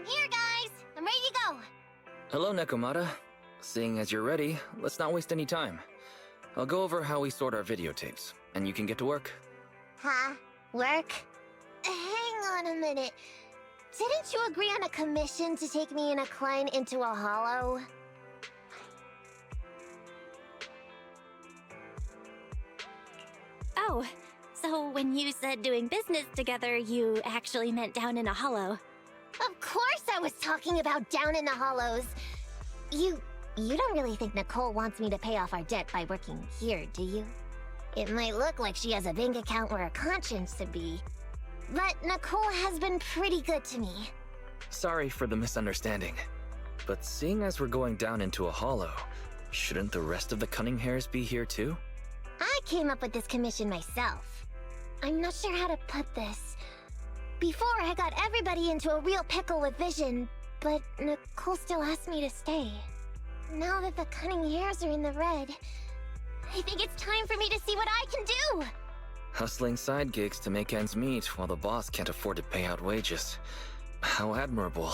I'm here, guys! I'm ready to go! Hello, Nekomata. Seeing as you're ready, let's not waste any time. I'll go over how we sort our videotapes, and you can get to work. Huh? Work? Hang on a minute. Didn't you agree on a commission to take me and a client into a hollow? Oh, so when you said doing business together, you actually meant down in a hollow. Of course I was talking about down in the hollows. You don't really think Nicole wants me to pay off our debt by working here, do you? It might look like she has a bank account where her conscience should be, but Nicole has been pretty good to me. Sorry for the misunderstanding, but seeing as we're going down into a hollow, shouldn't the rest of the cunning hairs be here too? I came up with this commission myself. I'm not sure how to put this. Before, I got everybody into a real pickle with Vision, but Nicole still asked me to stay. Now that the cunning hairs are in the red, I think it's time for me to see what I can do! Hustling side gigs to make ends meet while the boss can't afford to pay out wages. How admirable.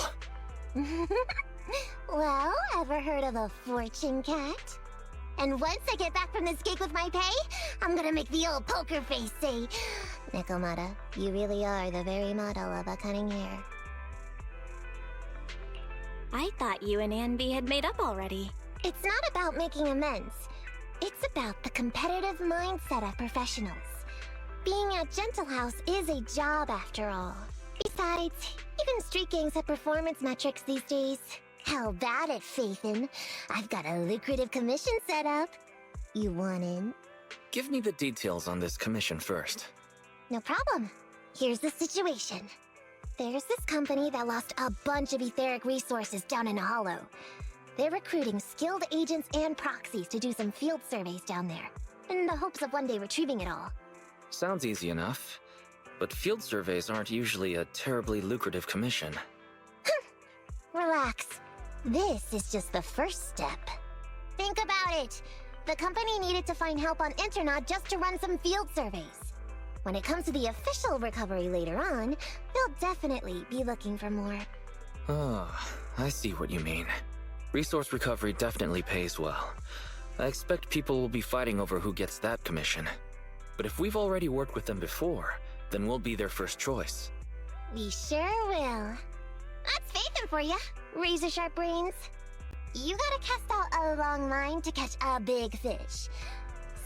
Well, ever heard of a fortune cat? And once I get back from this gig with my pay, I'm gonna make the old poker face say, Nekomata, you really are the very model of a cunning hair. I thought you and Anby had made up already. It's not about making amends. It's about the competitive mindset of professionals. Being at Gentle House is a job after all. Besides, even street gangs have performance metrics these days. How about it, Faithin? I've got a lucrative commission set up. You want in? Give me the details on this commission first. No problem. Here's the situation. There's this company that lost a bunch of etheric resources down in a hollow. They're recruiting skilled agents and proxies to do some field surveys down there, in the hopes of one day retrieving it all. Sounds easy enough, but field surveys aren't usually a terribly lucrative commission. Relax. This is just the first step. Think about it. The company needed to find help on Internaut just to run some field surveys. When it comes to the official recovery later on, they'll definitely be looking for more. Ah, I see what you mean. Resource recovery definitely pays well. I expect people will be fighting over who gets that commission. But if we've already worked with them before, then we'll be their first choice. We sure will. That's Faithin for ya, razor-sharp brains. You gotta cast out a long line to catch a big fish.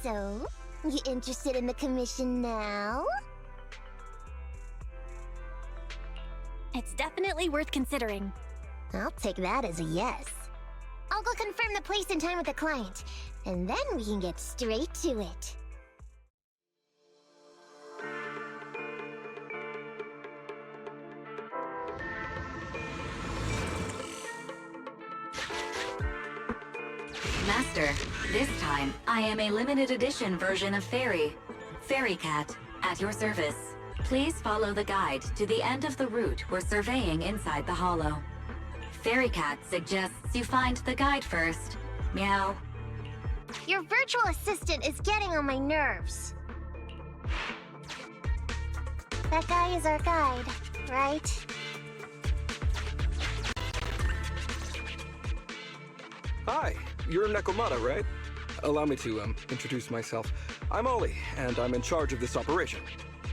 So, you interested in the commission now? It's definitely worth considering. I'll take that as a yes. I'll go confirm the place and time with the client, and then we can get straight to it. Master, this time, I am a limited edition version of Fairy. Fairy Cat, at your service. Please follow the guide to the end of the route we're surveying inside the hollow. Fairy Cat suggests you find the guide first. Meow. Your virtual assistant is getting on my nerves. That guy is our guide, right? Hi, you're Nekomata, right? Allow me to, introduce myself. I'm Ollie, and I'm in charge of this operation.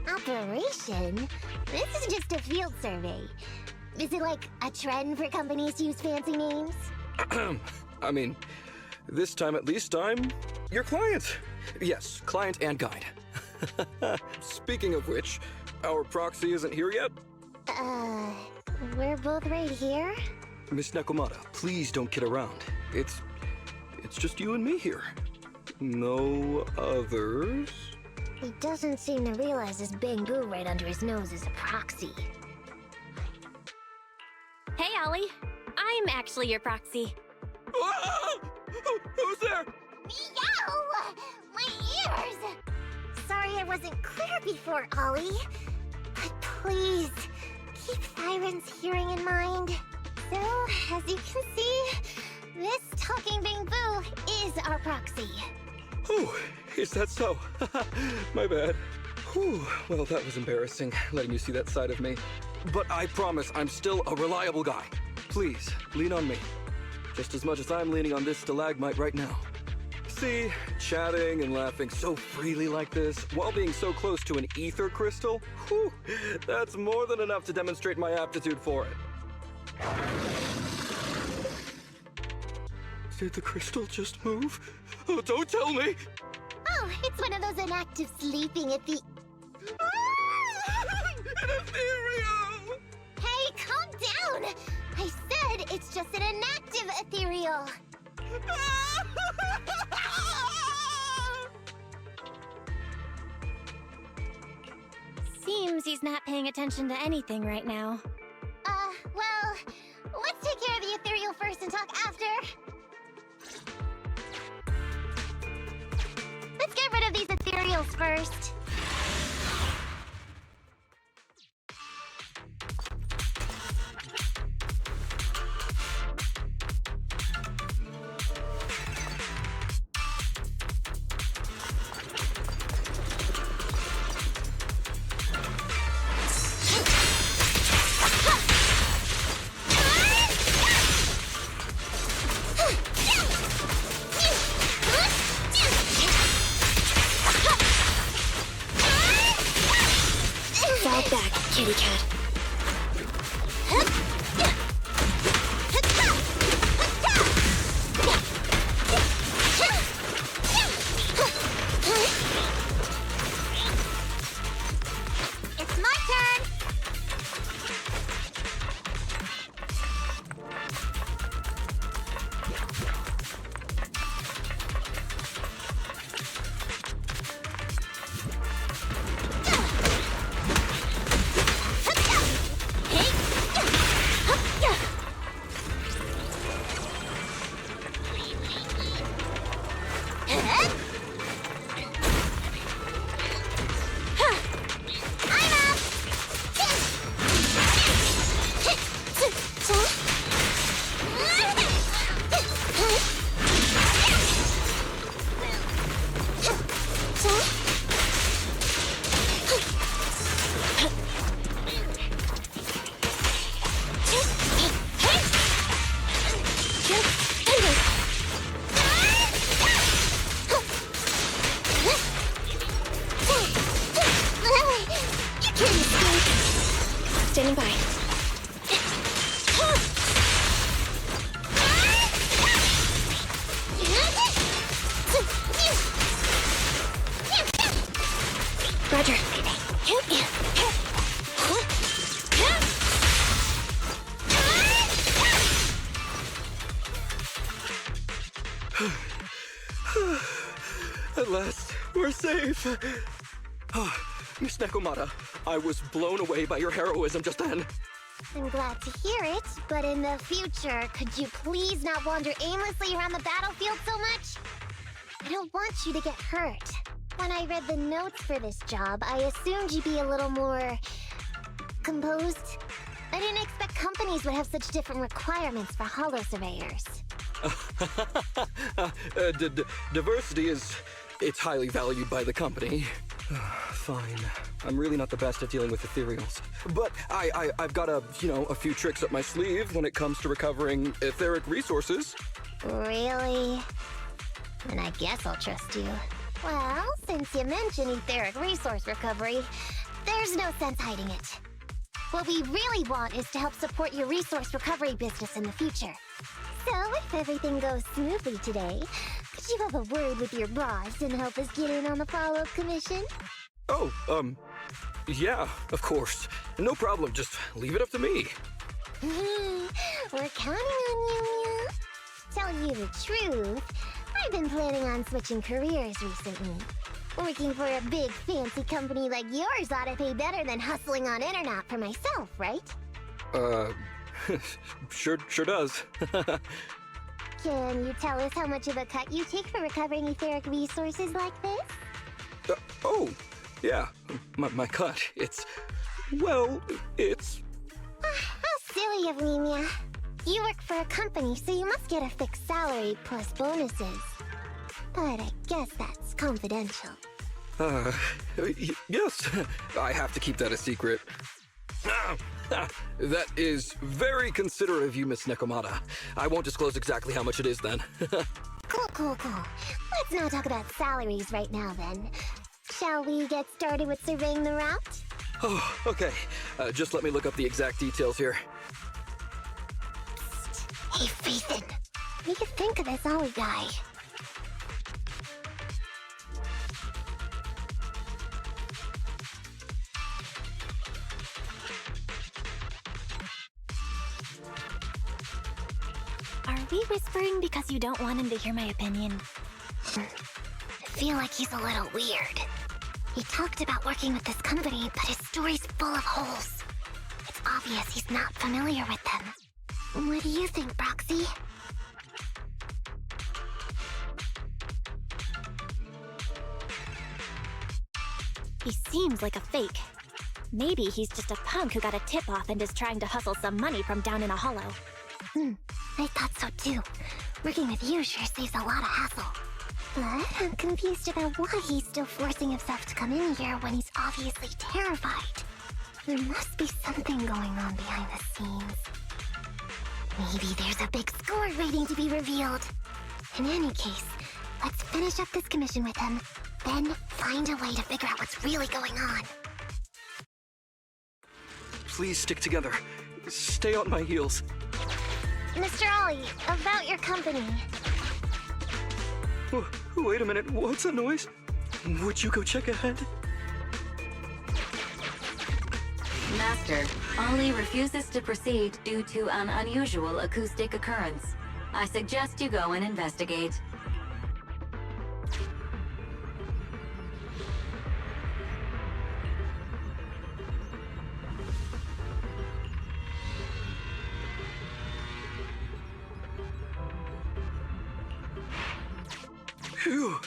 Operation? This is just a field survey. Is it like a trend for companies to use fancy names? I mean, this time at least I'm your client. Yes, client and guide. Speaking of which, our proxy isn't here yet? We're both right here? Miss Nekomata, please don't kid around. It's just you and me here. No others? He doesn't seem to realize this bamboo right under his nose is a proxy. Hey, Ollie. I'm actually your proxy. Ah! Who's there? Meow! My ears! Sorry I wasn't clear before, Ollie. But please, keep Siren's hearing in mind. So, as you can see, this talking bamboo is our proxy. Whew, is that so? My bad. Whew, well, that was embarrassing, letting you see that side of me. But I promise I'm still a reliable guy. Please, lean on me. Just as much as I'm leaning on this stalagmite right now. See, chatting and laughing so freely like this, while being so close to an ether crystal, whew, that's more than enough to demonstrate my aptitude for it. Did the crystal just move? Oh, don't tell me! Oh, it's one of those inactive sleeping at the... An ethereal! Hey, calm down! I said it's just an inactive ethereal. Seems he's not paying attention to anything right now. Well, let's take care of the ethereal first and talk after. Let's get rid of these ethereals first. Fall back, kitty cat. It's my turn! Standing by. Roger. At last, we're safe. Miss Nekomata, I was blown away by your heroism just then. I'm glad to hear it, but in the future, could you please not wander aimlessly around the battlefield so much? I don't want you to get hurt. When I read the notes for this job, I assumed you'd be a little more... composed. I didn't expect companies would have such different requirements for holo surveyors. Diversity it's highly valued by the company. Fine. I'm really not the best at dealing with ethereals. But I've got a few tricks up my sleeve when it comes to recovering etheric resources. Really? And I guess I'll trust you. Well, since you mentioned etheric resource recovery, there's no sense hiding it. What we really want is to help support your resource recovery business in the future. So, if everything goes smoothly today, could you have a word with your boss and help us get in on the follow-up commission? Oh, yeah, of course. No problem, just leave it up to me. We're counting on you, Mia. Tell you the truth, I've been planning on switching careers recently. Working for a big fancy company like yours ought to pay better than hustling on internet for myself, right? Sure does. Can you tell us how much of a cut you take for recovering etheric resources like this? Oh, yeah, my cut, it's... How silly of me, Mia. You work for a company, so you must get a fixed salary plus bonuses. But I guess that's confidential. Yes, I have to keep that a secret. That is very considerate of you, Miss Nekomata. I won't disclose exactly how much it is then. Cool. Let's not talk about salaries right now, then. Shall we get started with surveying the route? Oh, okay. Just let me look up the exact details here. Hey, Ethan. What do you think of this Ollie guy? Are we whispering because you don't want him to hear my opinion? I feel like he's a little weird. He talked about working with this company, but his story's full of holes. It's obvious he's not familiar with them. What do you think, Broxy? He seems like a fake. Maybe he's just a punk who got a tip-off and is trying to hustle some money from down in a hollow. I thought so too. Working with you sure saves a lot of hassle. But I'm confused about why he's still forcing himself to come in here when he's obviously terrified. There must be something going on behind the scenes. Maybe there's a big score waiting to be revealed. In any case, let's finish up this commission with him, then find a way to figure out what's really going on. Please stick together. Stay on my heels. Mr. Ollie, about your company. Oh, wait a minute, what's that noise? Would you go check ahead? Master, Ollie refuses to proceed due to an unusual acoustic occurrence. I suggest you go and investigate. Phew.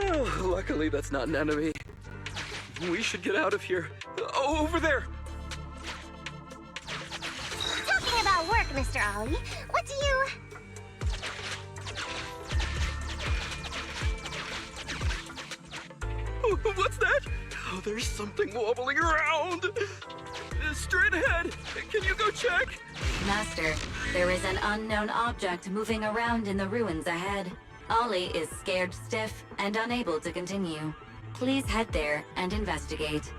Oh, luckily that's not an enemy. We should get out of here. Oh, over there! Talking about work, Mr. Ollie, what do you... Oh, what's that? Oh, there's something wobbling around! Straight ahead! Can you go check? Master, there is an unknown object moving around in the ruins ahead. Ollie is scared stiff and unable to continue. Please head there and investigate.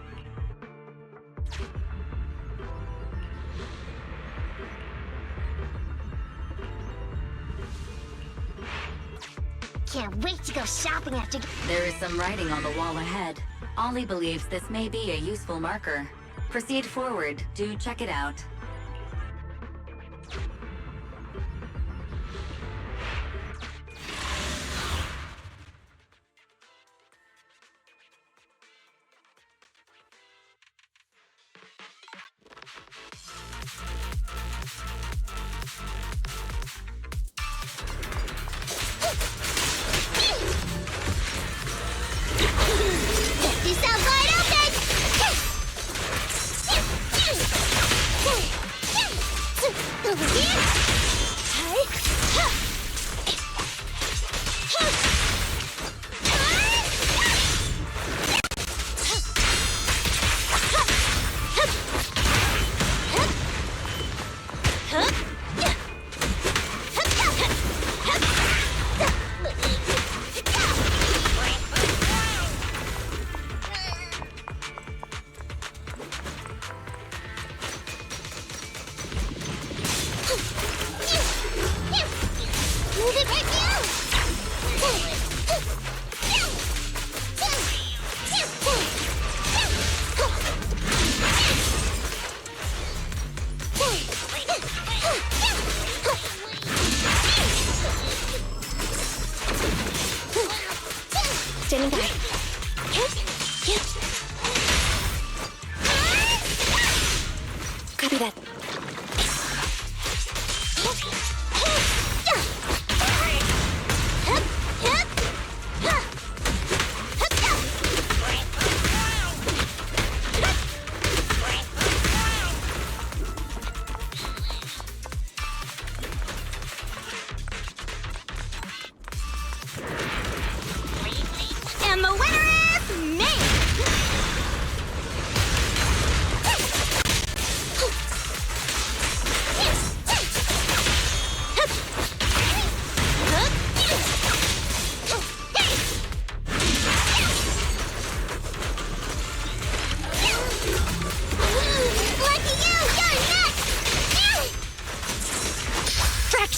Can't wait to go shopping after... There is some writing on the wall ahead. Ollie believes this may be a useful marker. Proceed forward to check it out. Get yourself wide open!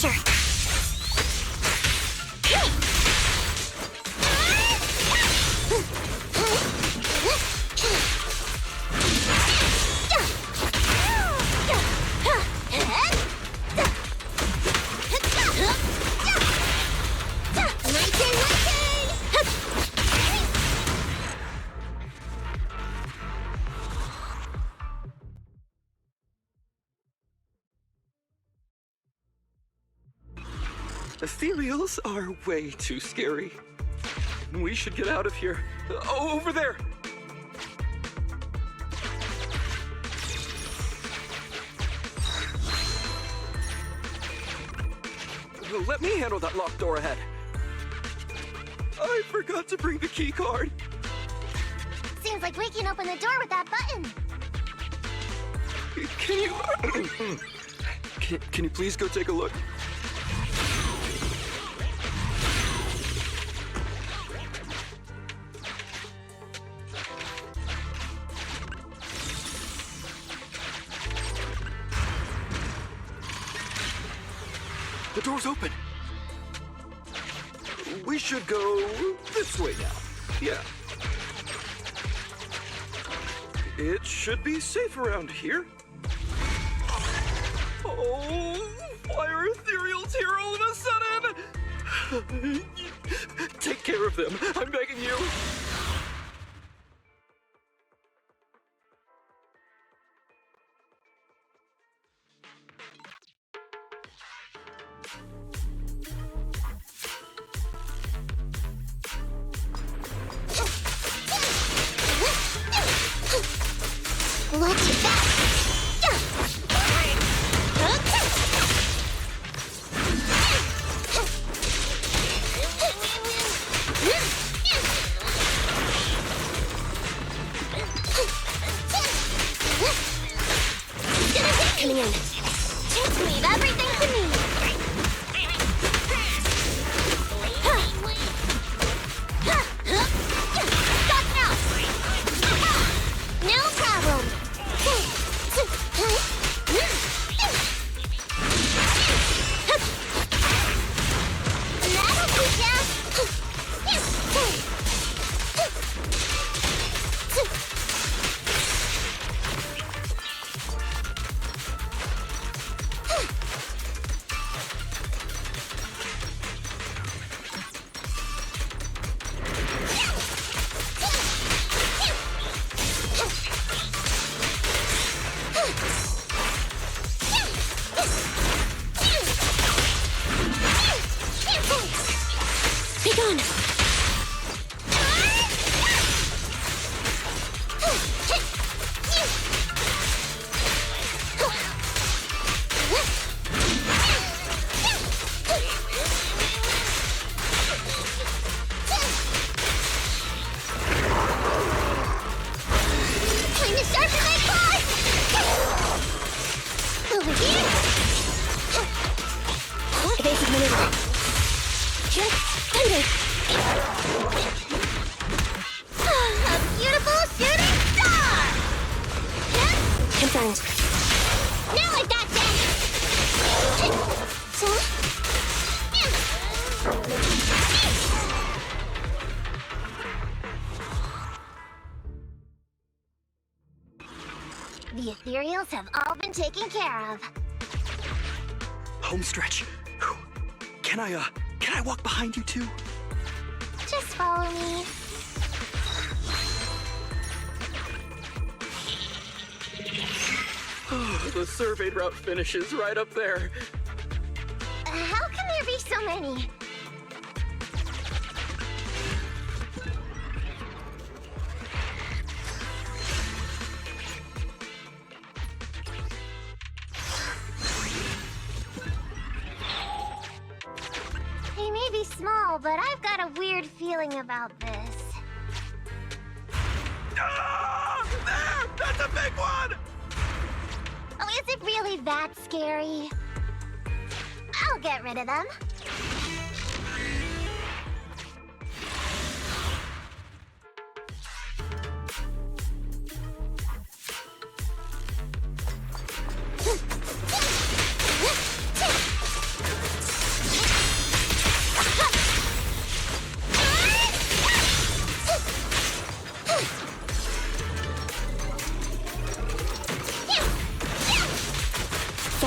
pressure. Ethereals are way too scary. We should get out of here. Oh, over there! Let me handle that locked door ahead. I forgot to bring the key card. Seems like we can open the door with that button. Can you... can you please go take a look? The door's open. We should go this way now. Yeah. It should be safe around here. Oh, why are ethereals here all of a sudden? Take care of them. I'm begging you. What's that? Coming in. Just leave everything to me. Got now. No problem. That'll teach ya. Be gone. Time to sharpen my claws! Over here! Evasive maneuver. Just thunder. A beautiful shooting star! Confirmed. Now I got The ethereals have all been taken care of. Home stretch. Whew. Can I walk behind you too? Just follow me. The surveyed route finishes right up there. How can there be so many? They may be small, but I've got a weird feeling about this. Ah! There! That's a big one! Oh, is it really that scary? I'll get rid of them.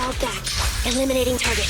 Fall back, eliminating target.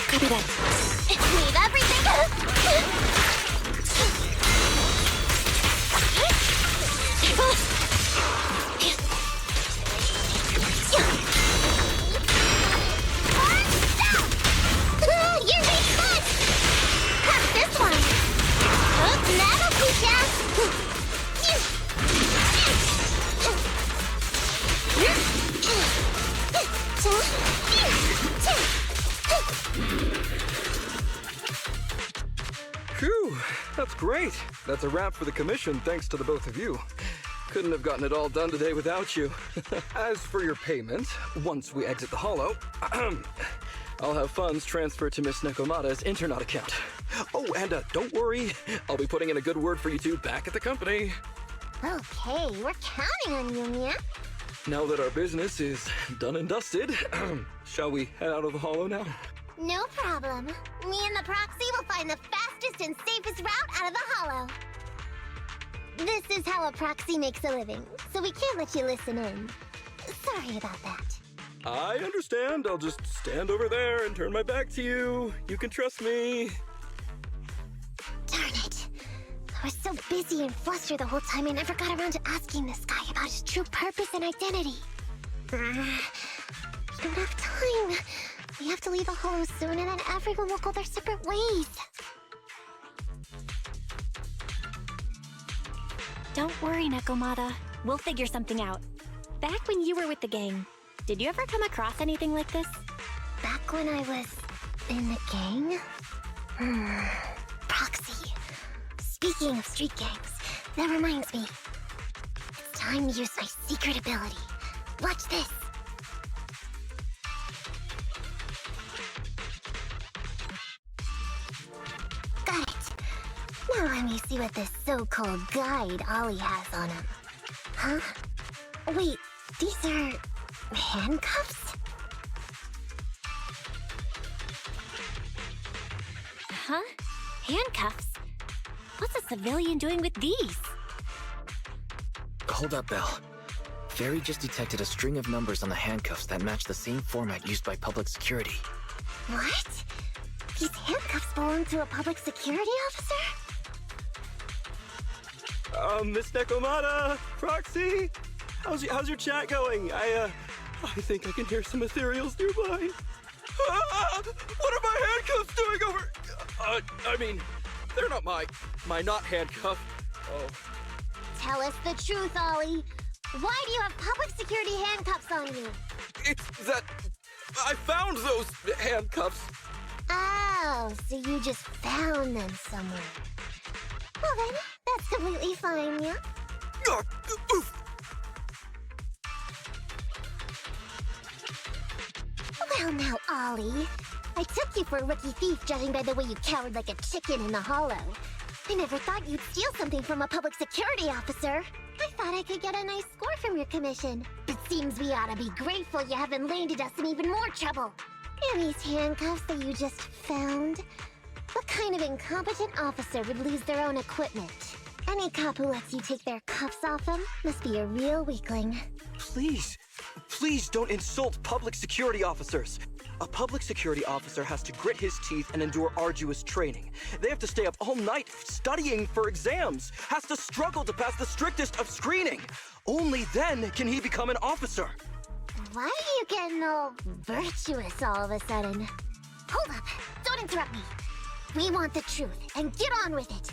Copy that. Leave everything. You're being fun. Have this one. Oh, that'll teach ya. Phew, that's great. That's a wrap for the commission, thanks to the both of you. Couldn't have gotten it all done today without you. As for your payment, once we exit the Hollow, I'll have funds transferred to Miss Nekomata's Internet account. Oh, and don't worry, I'll be putting in a good word for you two back at the company. Okay, we're counting on you, Mia. Now that our business is done and dusted, shall we head out of the Hollow now? No problem. Me and the proxy will find the fastest and safest route out of the Hollow. This is how a proxy makes a living, so we can't let you listen in. Sorry about that. I understand. I'll just stand over there and turn my back to you. You can trust me. Darn it. I was so busy and flustered the whole time I never got around to asking this guy about his true purpose and identity. We don't have time. We have to leave the Hollow soon and then everyone will go their separate ways. Don't worry, Nekomata. We'll figure something out. Back when you were with the gang, did you ever come across anything like this? Back when I was in the gang? Proxy. Speaking of street gangs, that reminds me. It's time to use my secret ability. Watch this. Got it. Now let me see what this so-called guide Ollie has on him. Huh? Wait, these are handcuffs? Huh? Handcuffs? What's a civilian doing with these? Hold up, Belle. Fairy just detected a string of numbers on the handcuffs that match the same format used by public security. What? These handcuffs belong to a public security officer? Miss Nekomata, Proxy, how's your chat going? I think I can hear some ethereals nearby. What are my handcuffs doing over? I mean, they're not my not handcuff. Oh. Tell us the truth, Ollie. Why do you have public security handcuffs on you? It's that I found those handcuffs. Oh, so you just found them somewhere. Well then, that's completely fine, yeah? Well now, Ollie. I took you for a rookie thief judging by the way you cowered like a chicken in the Hollow. I never thought you'd steal something from a public security officer. I thought I could get a nice score from your commission. But seems we ought to be grateful you haven't landed us in even more trouble. And these handcuffs that you just found? What kind of incompetent officer would lose their own equipment? Any cop who lets you take their cuffs off them must be a real weakling. Please don't insult public security officers. A public security officer has to grit his teeth and endure arduous training. They have to stay up all night studying for exams, has to struggle to pass the strictest of screening. Only then can he become an officer. Why are you getting all virtuous all of a sudden? Hold up, don't interrupt me. We want the truth, and get on with it.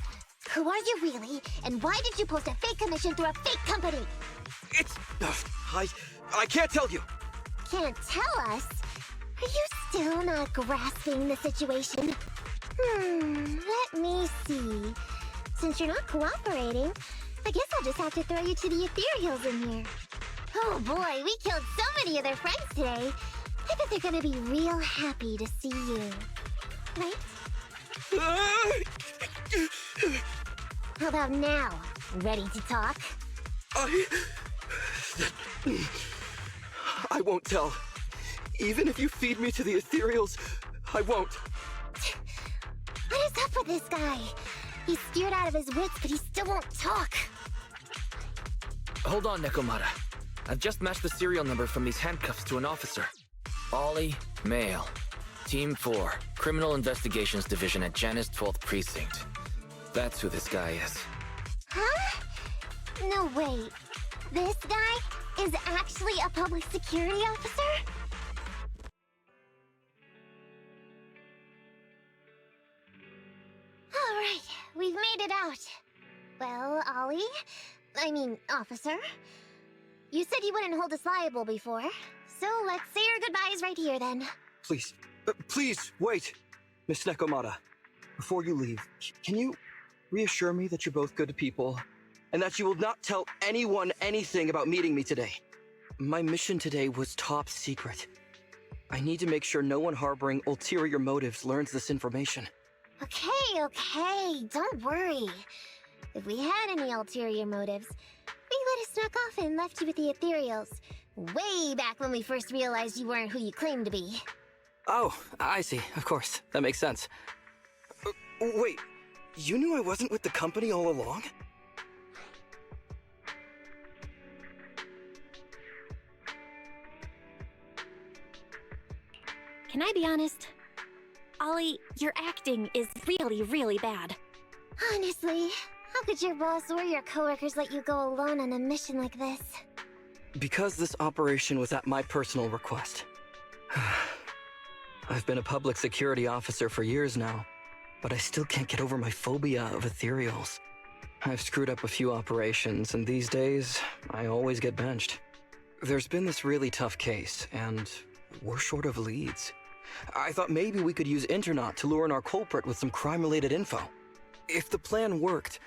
Who are you really, and why did you post a fake commission through a fake company? It's... I can't tell you! Can't tell us? Are you still not grasping the situation? Let me see. Since you're not cooperating, I guess I'll just have to throw you to the ethereals in here. Oh boy, we killed so many of their friends today. I bet they're gonna be real happy to see you. Right? How about now? Ready to talk? I won't tell. Even if you feed me to the ethereals, I won't. What is up with this guy? He's scared out of his wits, but he still won't talk. Hold on, Nekomata. I've just matched the serial number from these handcuffs to an officer. Ollie, male. Team 4, Criminal Investigations Division at Janus 12th Precinct. That's who this guy is. Huh? No, wait. This guy is actually a public security officer? Alright, we've made it out. Well, officer. You said you wouldn't hold us liable before, so let's say our goodbyes right here then. Please, wait. Miss Nekomata, before you leave, can you reassure me that you're both good people, and that you will not tell anyone anything about meeting me today? My mission today was top secret. I need to make sure no one harboring ulterior motives learns this information. Okay, don't worry. If we had any ulterior motives, we would have snuck off and left you with the ethereals. Way back when we first realized you weren't who you claimed to be. Oh, I see. Of course. That makes sense. Wait, you knew I wasn't with the company all along? Can I be honest? Ollie, your acting is really, really bad. Honestly, how could your boss or your coworkers let you go alone on a mission like this? Because this operation was at my personal request. I've been a public security officer for years now, but I still can't get over my phobia of ethereals. I've screwed up a few operations, and these days, I always get benched. There's been this really tough case, and we're short of leads. I thought maybe we could use Internaut to lure in our culprit with some crime-related info. If the plan worked,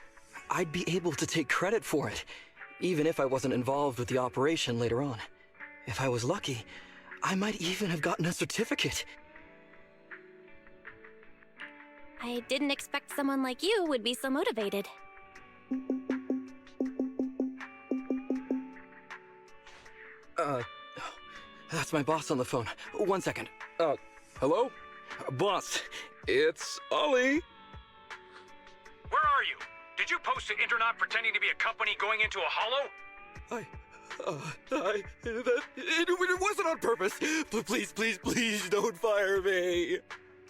I'd be able to take credit for it, even if I wasn't involved with the operation later on. If I was lucky, I might even have gotten a certificate. I didn't expect someone like you would be so motivated. That's my boss on the phone. 1 second. Hello? Boss, it's Ollie. Where are you? Did you post to Internaut pretending to be a company going into a hollow? It wasn't on purpose. Please don't fire me.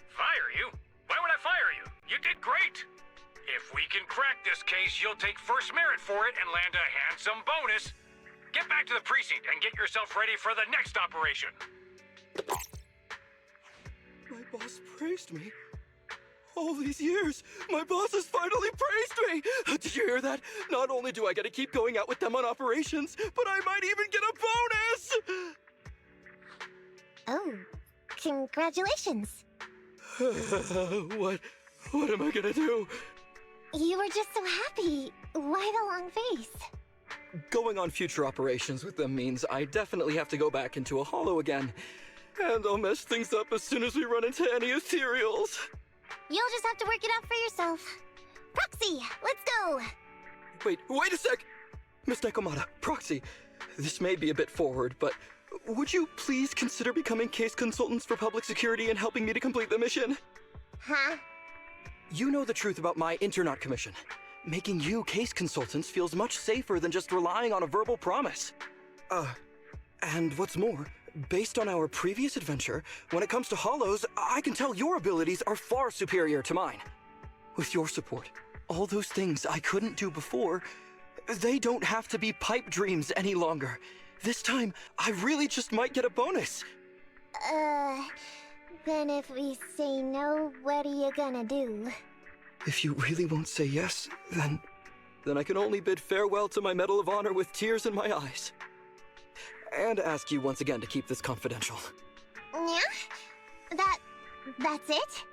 Fire you? Why would I fire you? You did great. If we can crack this case, you'll take first merit for it and land a handsome bonus. Get back to the precinct and get yourself ready for the next operation. My boss praised me. All these years, my boss has finally praised me! Did you hear that? Not only do I get to keep going out with them on operations, but I might even get a bonus! Oh, congratulations. What am I gonna do? You were just so happy. Why the long face? Going on future operations with them means I definitely have to go back into a hollow again. And I'll mess things up as soon as we run into any ethereals. You'll just have to work it out for yourself. Proxy, let's go! Wait a sec! Miss Nekomata, Proxy, this may be a bit forward, but would you please consider becoming case consultants for public security and helping me to complete the mission? Huh? You know the truth about my Internaut commission. Making you case consultants feels much safer than just relying on a verbal promise. And what's more, based on our previous adventure, when it comes to hollows, I can tell your abilities are far superior to mine. With your support, all those things I couldn't do before, they don't have to be pipe dreams any longer. This time, I really just might get a bonus. Then if we say no, what are you gonna do? If you really won't say yes, then I can only bid farewell to my Medal of Honor with tears in my eyes. and ask you once again to keep this confidential. Yeah? That's it?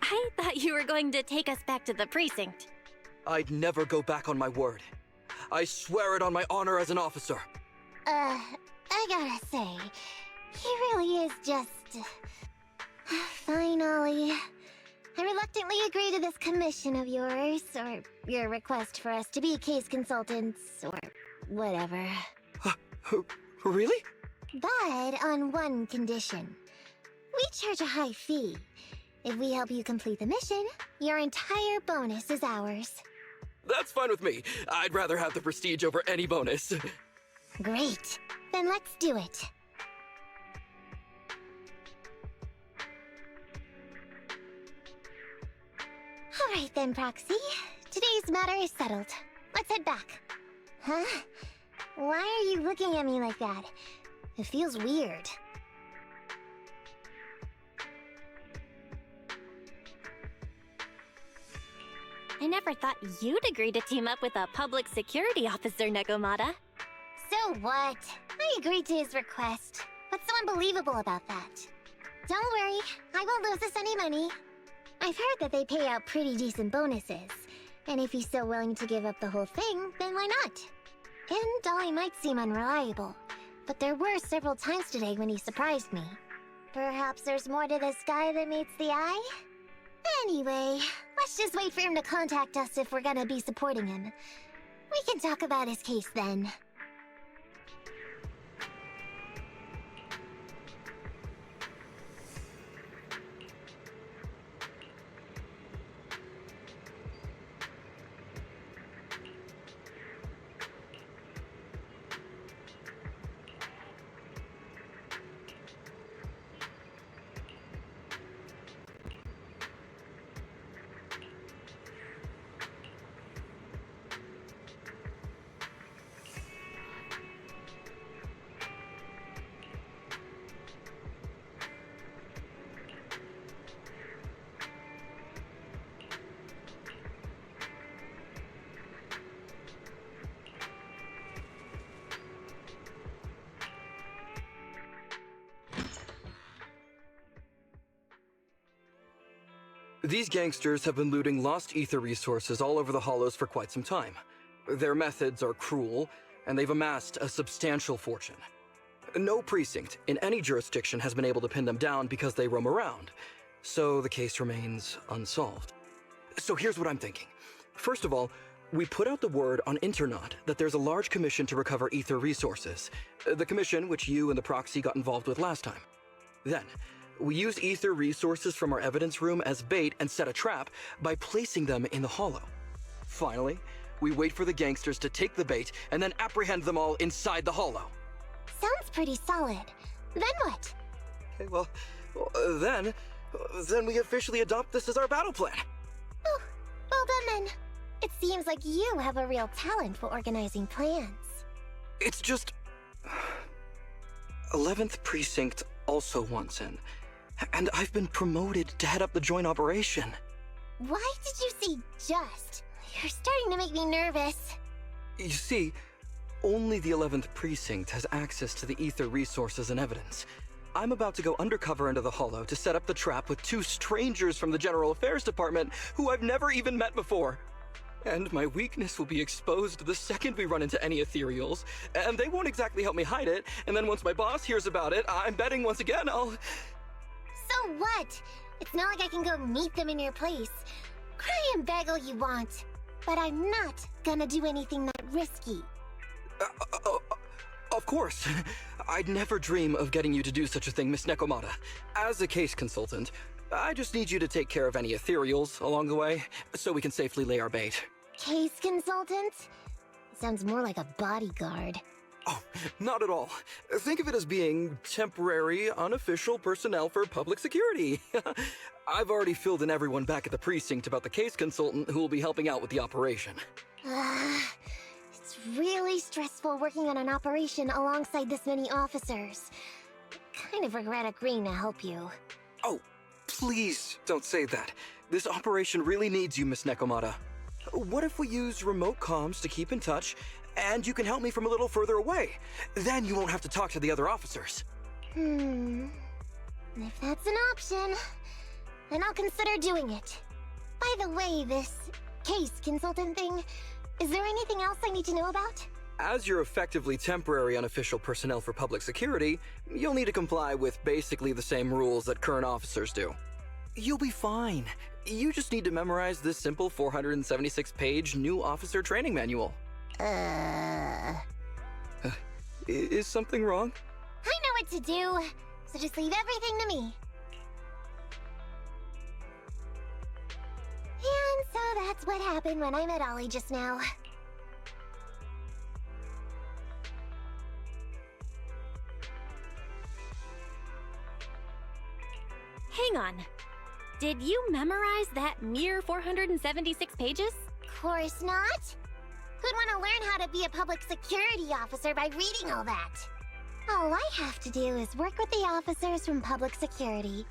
I thought you were going to take us back to the precinct. I'd never go back on my word. I swear it on my honor as an officer. I gotta say, he really is just... Fine, Ollie. I reluctantly agree to this commission of yours, or your request for us to be case consultants, or whatever. Really? But on one condition. We charge a high fee. If we help you complete the mission, your entire bonus is ours. That's fine with me. I'd rather have the prestige over any bonus. Great. Then let's do it. Alright then, Proxy. Today's matter is settled. Let's head back. Huh? Why are you looking at me like that? It feels weird. I never thought you'd agree to team up with a public security officer, Nekomata. So what? I agreed to his request. What's so unbelievable about that? Don't worry, I won't lose us any money. I've heard that they pay out pretty decent bonuses. And if he's so willing to give up the whole thing, then why not? And Dolly might seem unreliable, but there were several times today when he surprised me. Perhaps there's more to this guy than meets the eye? Anyway, let's just wait for him to contact us if we're gonna be supporting him. We can talk about his case then. These gangsters have been looting lost ether resources all over the Hollows for quite some time. Their methods are cruel, and they've amassed a substantial fortune. No precinct in any jurisdiction has been able to pin them down because they roam around, so the case remains unsolved. So here's what I'm thinking. First of all, we put out the word on Internet that there's a large commission to recover ether resources. The commission which you and the Proxy got involved with last time. Then, we use ether resources from our evidence room as bait and set a trap by placing them in the Hollow. Finally, we wait for the gangsters to take the bait and then apprehend them all inside the Hollow. Sounds pretty solid. Then what? Okay, well, then we officially adopt this as our battle plan. Oh, well done then. It seems like you have a real talent for organizing plans. It's just... 11th Precinct also wants in, and I've been promoted to head up the joint operation. Why did you say just? You're starting to make me nervous. You see, only the 11th Precinct has access to the ether resources and evidence. I'm about to go undercover into the Hollow to set up the trap with two strangers from the General Affairs Department who I've never even met before. And my weakness will be exposed the second we run into any ethereals, and they won't exactly help me hide it, and then once my boss hears about it, I'm betting once again I'll... So what? It's not like I can go meet them in your place. Cry and beg all you want, but I'm not gonna do anything that risky. Of course. I'd never dream of getting you to do such a thing, Miss Nekomata. As a case consultant, I just need you to take care of any ethereals along the way, so we can safely lay our bait. Case consultant? Sounds more like a bodyguard. Oh, not at all. Think of it as being temporary, unofficial personnel for public security. I've already filled in everyone back at the precinct about the case consultant who will be helping out with the operation. It's really stressful working on an operation alongside this many officers. Kind of regret agreeing to help you. Oh, Please don't say that. This operation really needs you, Miss Nekomata. What if we use remote comms to keep in touch, and you can help me from a little further away? Then you won't have to talk to the other officers. If that's an option, then I'll consider doing it. By the way, this case consultant thing, is there anything else I need to know about? As you're effectively temporary unofficial personnel for public security, you'll need to comply with basically the same rules that current officers do. You'll be fine. You just need to memorize this simple 476-page new officer training manual. Is something wrong? I know what to do, so just leave everything to me. And so that's what happened when I met Ollie just now. Hang on. Did you memorize that mere 476 pages? Course not. Who'd want to learn how to be a public security officer by reading all that? All I have to do is work with the officers from public security.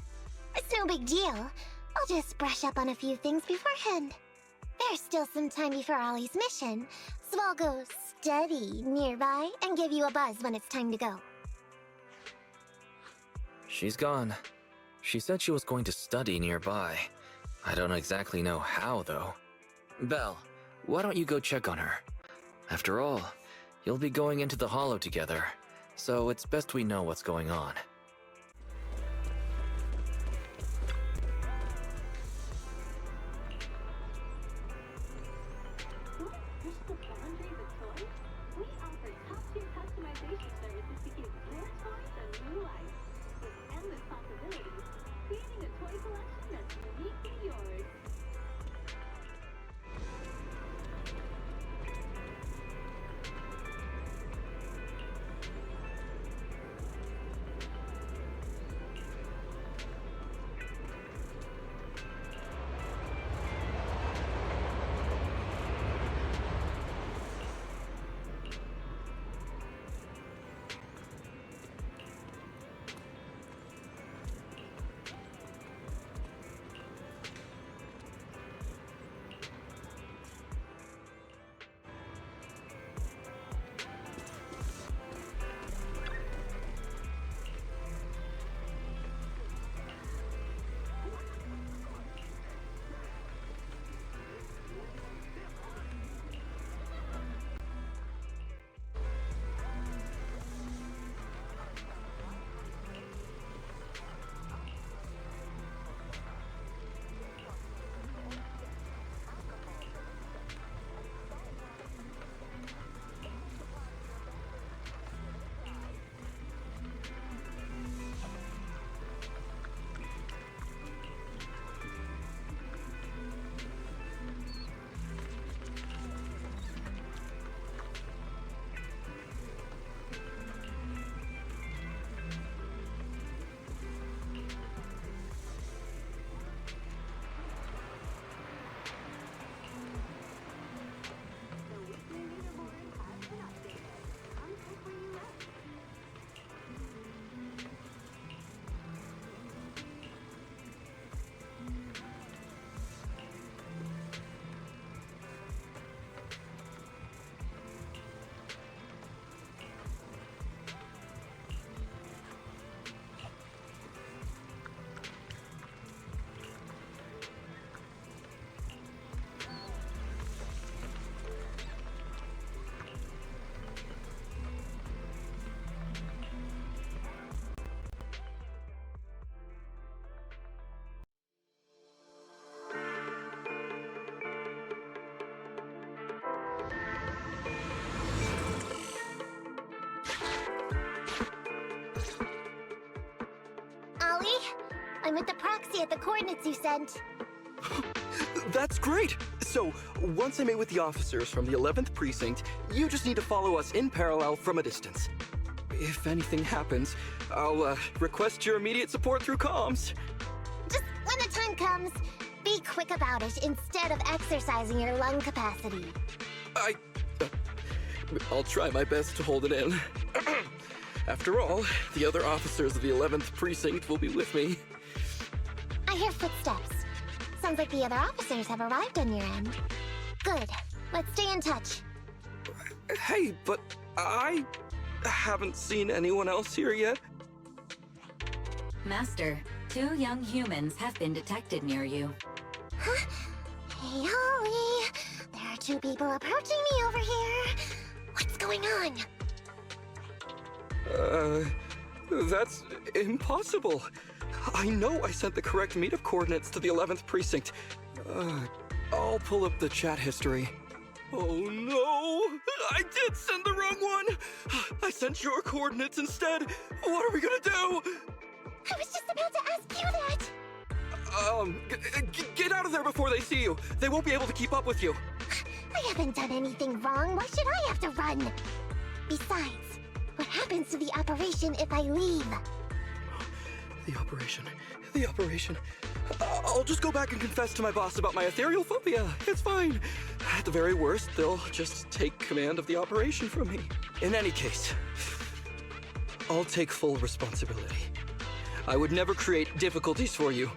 It's no big deal. I'll just brush up on a few things beforehand. There's still some time before Ollie's mission, so I'll go study nearby and give you a buzz when it's time to go. She's gone. She said she was going to study nearby. I don't exactly know how, though. Belle, why don't you go check on her? After all, you'll be going into the Hollow together, so it's best we know what's going on. I'm with the proxy at the coordinates you sent. That's great! So, once I meet with the officers from the 11th Precinct, you just need to follow us in parallel from a distance. If anything happens, I'll request your immediate support through comms. Just when the time comes, be quick about it instead of exercising your lung capacity. I'll try my best to hold it in. After all, the other officers of the 11th Precinct will be with me. I hear footsteps. Sounds like the other officers have arrived on your end. Good. Let's stay in touch. Hey, but I haven't seen anyone else here yet. Master, 2 young humans have been detected near you. Huh? Hey, Holly. There are 2 people approaching me over here. What's going on? That's impossible. I know I sent the correct meetup coordinates to the 11th precinct. I'll pull up the chat history. Oh no! I did send the wrong one! I sent your coordinates instead! What are we gonna do? I was just about to ask you that! Get out of there before they see you! They won't be able to keep up with you! I haven't done anything wrong. Why should I have to run? Besides, what happens to the operation if I leave? The operation. I'll just go back and confess to my boss about my ethereal phobia. It's fine. At the very worst, they'll just take command of the operation from me. In any case, I'll take full responsibility. I would never create difficulties for you.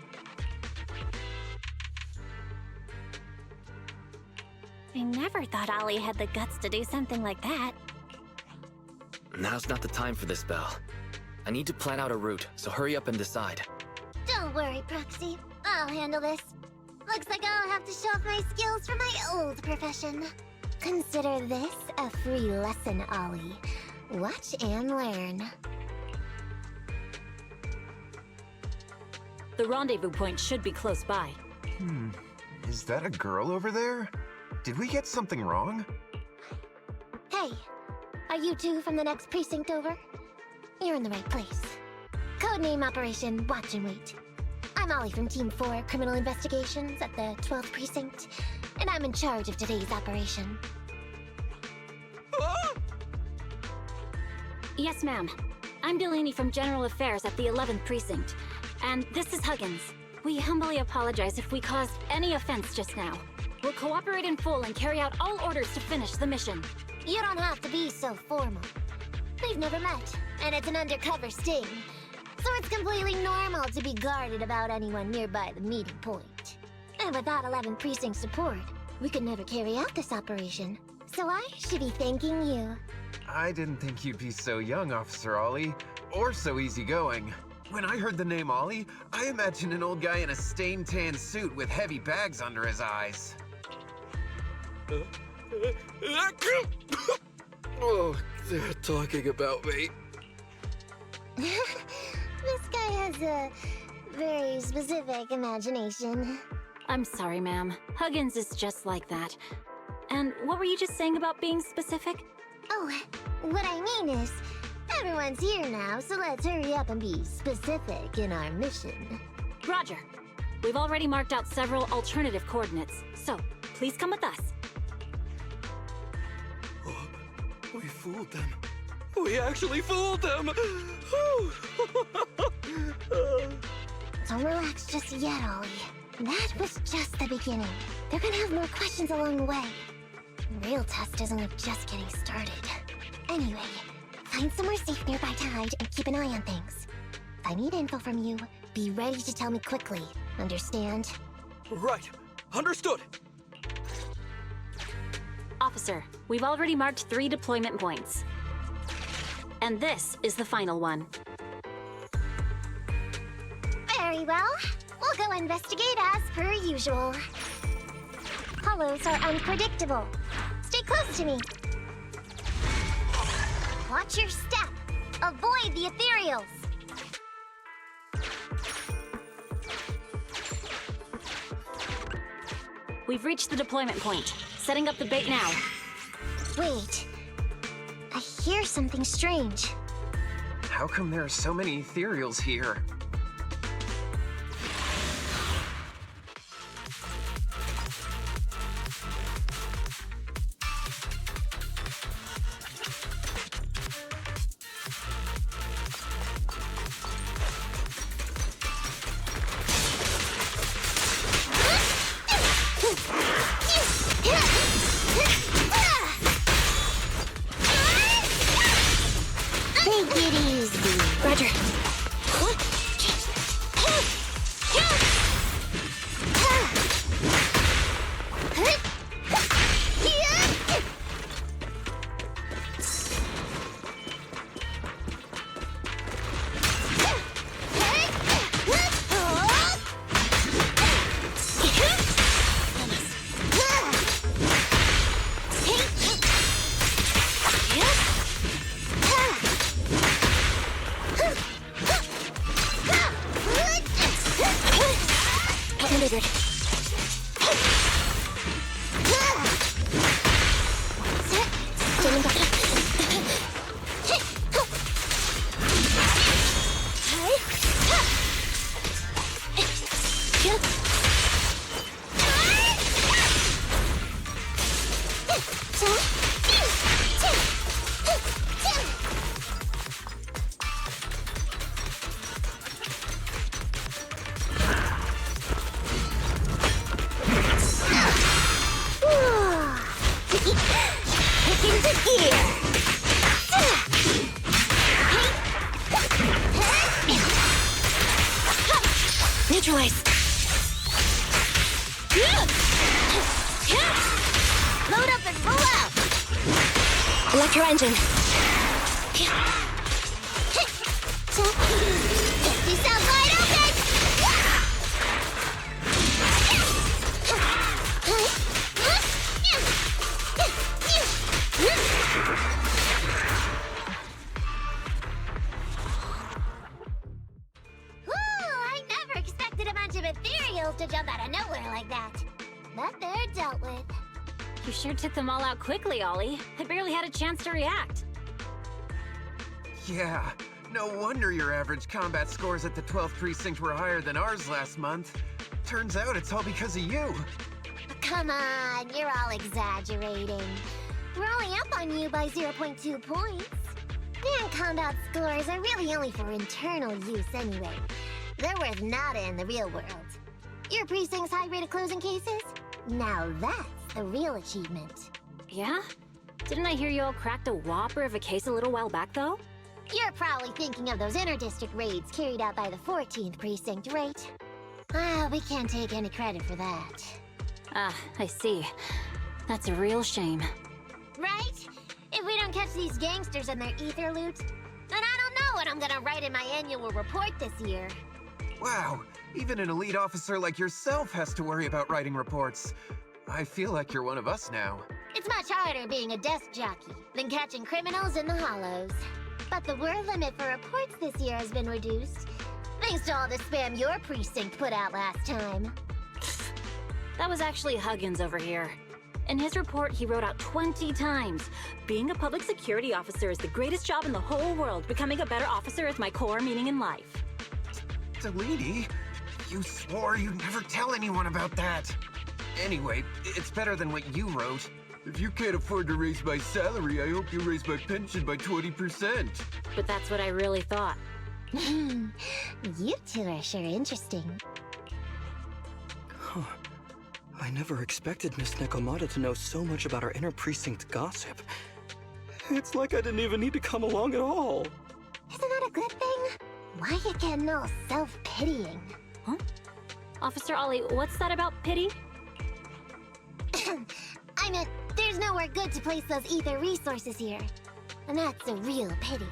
I never thought Ollie had the guts to do something like that. Now's not the time for this, Belle. I need to plan out a route, so hurry up and decide. Don't worry, Proxy. I'll handle this. Looks like I'll have to show off my skills from my old profession. Consider this a free lesson, Ollie. Watch and learn. The rendezvous point should be close by. Is that a girl over there? Did we get something wrong? Hey, are you 2 from the next precinct over? You're in the right place. Codename Operation Watch and Wait. I'm Ollie from Team 4 Criminal Investigations at the 12th Precinct, and I'm in charge of today's operation. Yes, ma'am. I'm Delaney from General Affairs at the 11th Precinct, and this is Huggins. We humbly apologize if we caused any offense just now. We'll cooperate in full and carry out all orders to finish the mission. You don't have to be so formal. We've never met, and it's an undercover sting. So it's completely normal to be guarded about anyone nearby the meeting point. And without 11 Precinct support, we could never carry out this operation. So I should be thanking you. I didn't think you'd be so young, Officer Ollie, or so easygoing. When I heard the name Ollie, I imagined an old guy in a stained tan suit with heavy bags under his eyes. Oh, they're talking about me. This guy has a very specific imagination. I'm sorry, ma'am. Huggins is just like that. And what were you just saying about being specific? Oh, what I mean is, everyone's here now, so let's hurry up and be specific in our mission. Roger. We've already marked out several alternative coordinates, so please come with us. Oh, we fooled them. We actually fooled them! Don't relax just yet, Ollie. That was just the beginning. They're gonna have more questions along the way. The real test is only just getting started. Anyway, find somewhere safe nearby to hide and keep an eye on things. If I need info from you, be ready to tell me quickly. Understand? Right. Understood. Officer, we've already marked 3 deployment points. And this is the final one. Very well. We'll go investigate as per usual. Hollows are unpredictable. Stay close to me. Watch your step. Avoid the ethereals. We've reached the deployment point. Setting up the bait now. Wait. I hear something strange. How come there are so many ethereals here? Take it easy. Roger. What? triggered. Standing back. Kick into gear. Neutralize. Load up and roll out. Electro engine. You sound wide open. I never expected a bunch of ethereals to jump out of nowhere like that. But they're dealt with. You sure took them all out quickly, Ollie. I barely had a chance to react. Yeah, no wonder your average combat scores at the 12th precinct were higher than ours last month. Turns out it's all because of you. Come on, you're all exaggerating. We're only up on you by 0.2 points. And combat scores are really only for internal use anyway. They're worth nada in the real world. Your precinct's high rate of closing cases? Now that's the real achievement. Yeah? Didn't I hear you all cracked a whopper of a case a little while back, though? You're probably thinking of those inter-district raids carried out by the 14th precinct, right? Ah, we can't take any credit for that. Ah, I see. That's a real shame. Right? If we don't catch these gangsters and their ether loot, then I don't know what I'm gonna write in my annual report this year. Wow, even an elite officer like yourself has to worry about writing reports. I feel like you're one of us now. It's much harder being a desk jockey than catching criminals in the hollows. But the word limit for reports this year has been reduced, thanks to all the spam your precinct put out last time. That was actually Huggins over here. In his report, he wrote out 20 times. Being a public security officer is the greatest job in the whole world. Becoming a better officer is my core meaning in life. Delini, you swore you'd never tell anyone about that. Anyway, it's better than what you wrote. If you can't afford to raise my salary, I hope you raise my pension by 20%. But that's what I really thought. You two are sure interesting. Huh. I never expected Miss Nekomata to know so much about our inter-precinct gossip. It's like I didn't even need to come along at all. Isn't that a good thing? Why you getting all self-pitying? Huh? Officer Ollie, what's that about pity? I meant, there's nowhere good to place those ether resources here. And that's a real pity.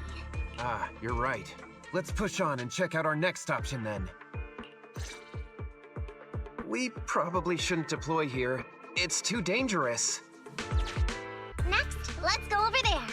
Ah, you're right. Let's push on and check out our next option then. We probably shouldn't deploy here. It's too dangerous. Next, let's go over there.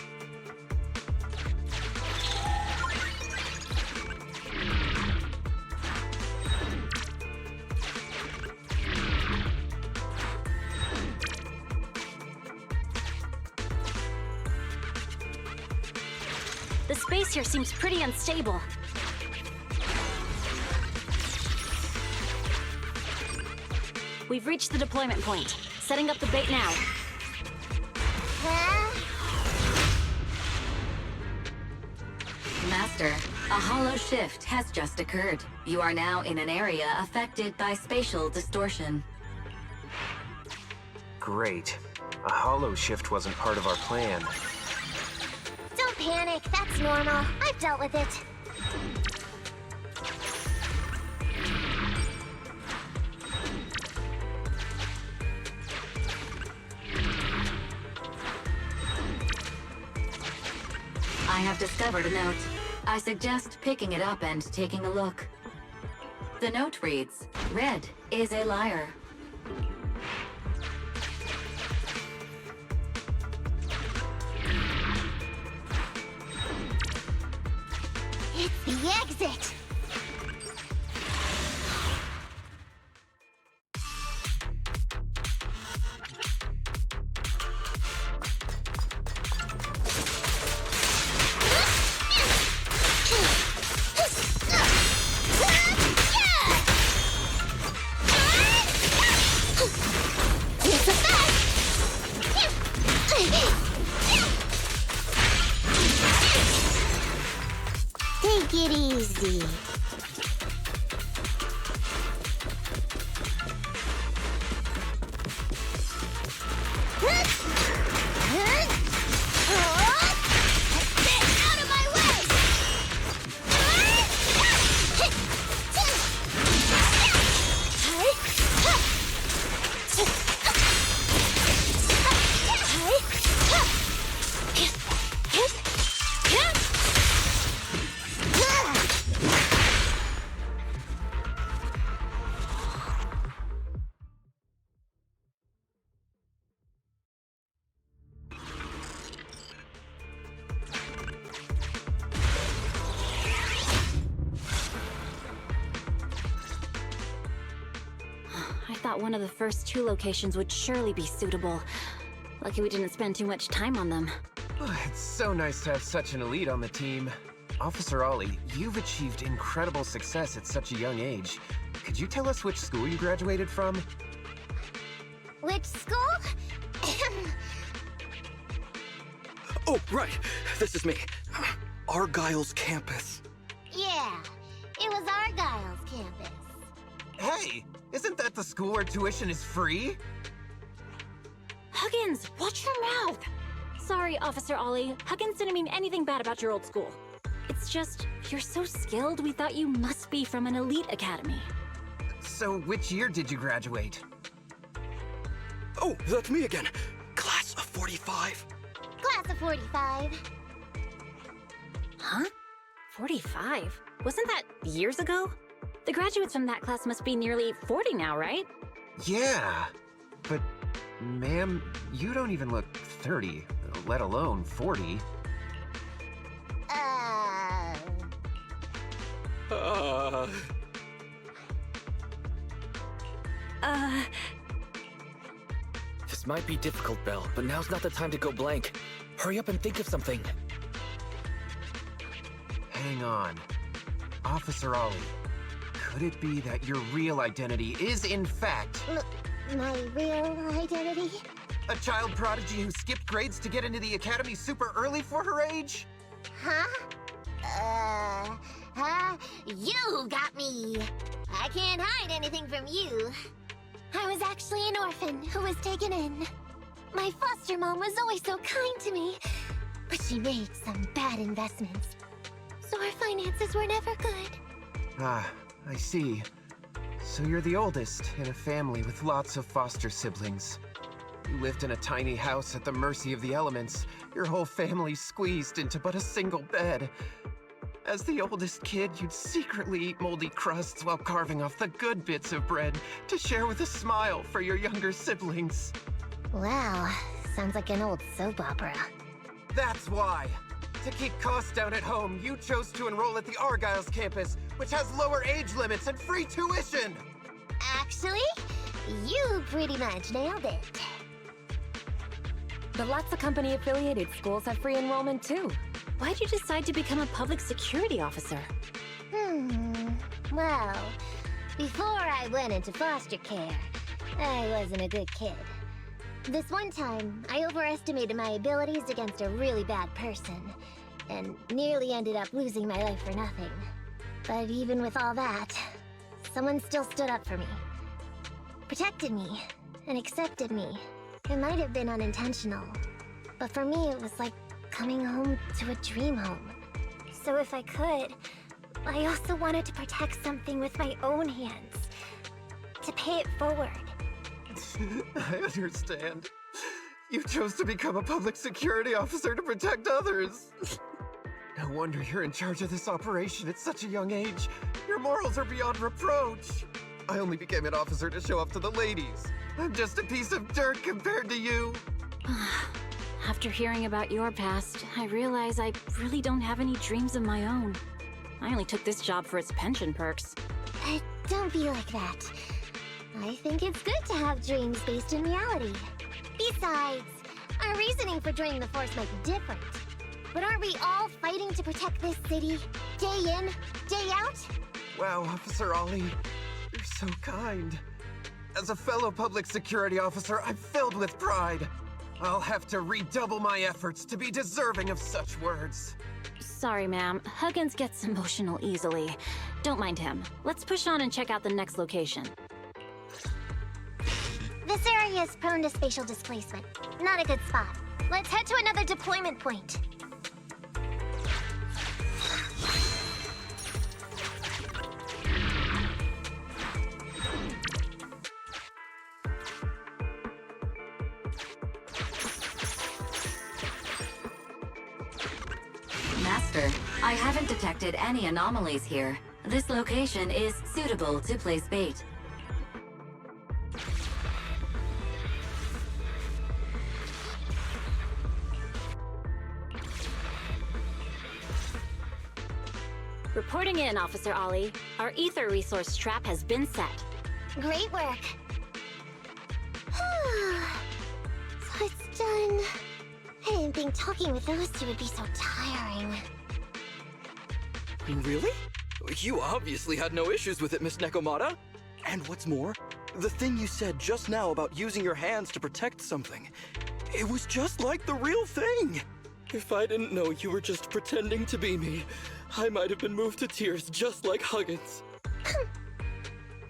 The space here seems pretty unstable. We've reached the deployment point. Setting up the bait now. Master, a hollow shift has just occurred. You are now in an area affected by spatial distortion. Great. A hollow shift wasn't part of our plan. Don't panic, that's normal. I've dealt with it. I have discovered a note. I suggest picking it up and taking a look. The note reads, "Red is a liar." It's the exit! thought one of the first two locations would surely be suitable. Lucky we didn't spend too much time on them. It's so nice to have such an elite on the team. Officer Ollie, you've achieved incredible success at such a young age. Could you tell us which school you graduated from? Which school? Oh, right. This is me. Argyle's campus. Yeah, it was Argyle's campus. Hey, isn't that the school where tuition is free? Huggins, watch your mouth! Sorry, Officer Ollie. Huggins didn't mean anything bad about your old school. It's just, you're so skilled, we thought you must be from an elite academy. So which year did you graduate? Oh, that's me again. Class of 45. Class of 45. Huh? 45? Wasn't that years ago? The graduates from that class must be nearly 40 now, right? Yeah, but ma'am, you don't even look 30, let alone 40. This might be difficult, Belle, but now's not the time to go blank. Hurry up and think of something. Hang on. Officer Ollie, could it be that your real identity is, in fact, My real identity? a child prodigy who skipped grades to get into the academy super early for her age? Huh? You got me. I can't hide anything from you. I was actually an orphan who was taken in. My foster mom was always so kind to me, but she made some bad investments. So our finances were never good. Ah, I see. So you're the oldest in a family with lots of foster siblings. You lived in a tiny house at the mercy of the elements, your whole family squeezed into but a single bed. As the oldest kid, you'd secretly eat moldy crusts while carving off the good bits of bread to share with a smile for your younger siblings. Wow, sounds like an old soap opera. That's why! To keep costs down at home, you chose to enroll at the Argyle's campus, which has lower age limits and free tuition! Actually, you pretty much nailed it. But lots of company-affiliated schools have free enrollment too. Why'd you decide to become a public security officer? Well, before I went into foster care, I wasn't a good kid. This one time, I overestimated my abilities against a really bad person, and nearly ended up losing my life for nothing. But even with all that, someone still stood up for me. Protected me, and accepted me. It might have been unintentional, but for me it was like coming home to a dream home. So if I could, I also wanted to protect something with my own hands. To pay it forward. I understand. You chose to become a public security officer to protect others. No wonder you're in charge of this operation at such a young age. Your morals are beyond reproach. I only became an officer to show off to the ladies. I'm just a piece of dirt compared to you. After hearing about your past, I realize I really don't have any dreams of my own. I only took this job for its pension perks. Don't be like that. I think it's good to have dreams based in reality. Besides, our reasoning for joining the force might be different. But aren't we all fighting to protect this city, day in, day out? Wow, Officer Ollie, you're so kind. As a fellow public security officer, I'm filled with pride. I'll have to redouble my efforts to be deserving of such words. Sorry, ma'am. Huggins gets emotional easily. Don't mind him. Let's push on and check out the next location. This area is prone to spatial displacement. Not a good spot. Let's head to another deployment point. Master, I haven't detected any anomalies here. This location is suitable to place bait. Reporting in, Officer Ollie. Our ether resource trap has been set. Great work. So it's done. I didn't think talking with those two would be so tiring. Really? You obviously had no issues with it, Miss Nekomata. And what's more, the thing you said just now about using your hands to protect something, it was just like the real thing. If I didn't know you were just pretending to be me, I might have been moved to tears just like Huggins.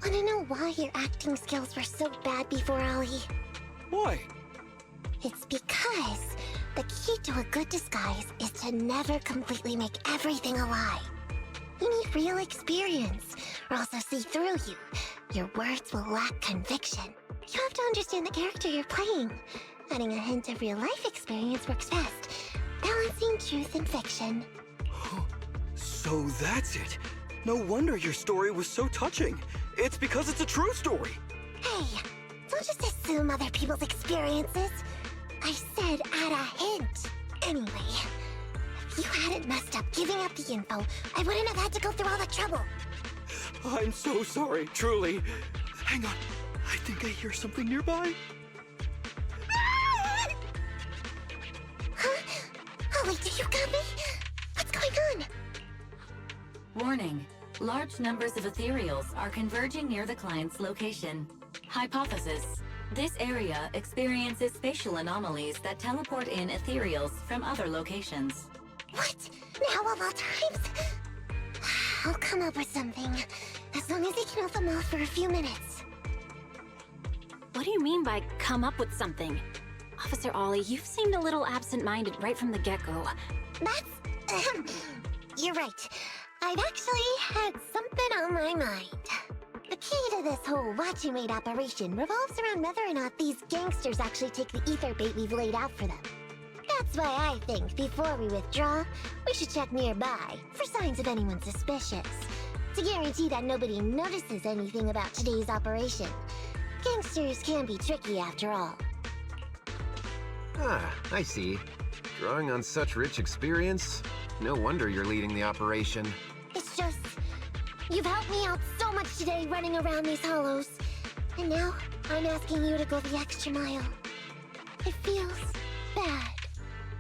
Wanna know why your acting skills were so bad before, Ollie? Why? It's because the key to a good disguise is to never completely make everything a lie. You need real experience, or else they'll see through you. Your words will lack conviction. You have to understand the character you're playing. Adding a hint of real-life experience works best, balancing truth and fiction. So that's it. No wonder your story was so touching. It's because it's a true story. Hey, don't just assume other people's experiences. I said add a hint. Anyway, if you hadn't messed up giving up the info, I wouldn't have had to go through all the trouble. I'm so sorry, truly. Hang on, I think I hear something nearby. Huh? Ollie, do you got me? What's going on? Warning. Large numbers of ethereals are converging near the client's location. Hypothesis. This area experiences spatial anomalies that teleport in ethereals from other locations. What? Now of all times? I'll come up with something. As long as he can hold them off for a few minutes. What do you mean by come up with something? Officer Ollie, you've seemed a little absent-minded right from the get-go. That's... You're right. I've actually had something on my mind. The key to this whole watch you made operation revolves around whether or not these gangsters actually take the ether bait we've laid out for them. That's why I think before we withdraw, we should check nearby for signs of anyone suspicious. To guarantee that nobody notices anything about today's operation. Gangsters can be tricky after all. Ah, I see. Drawing on such rich experience, no wonder you're leading the operation. It's just... You've helped me out so much today running around these hollows. And now, I'm asking you to go the extra mile. It feels bad.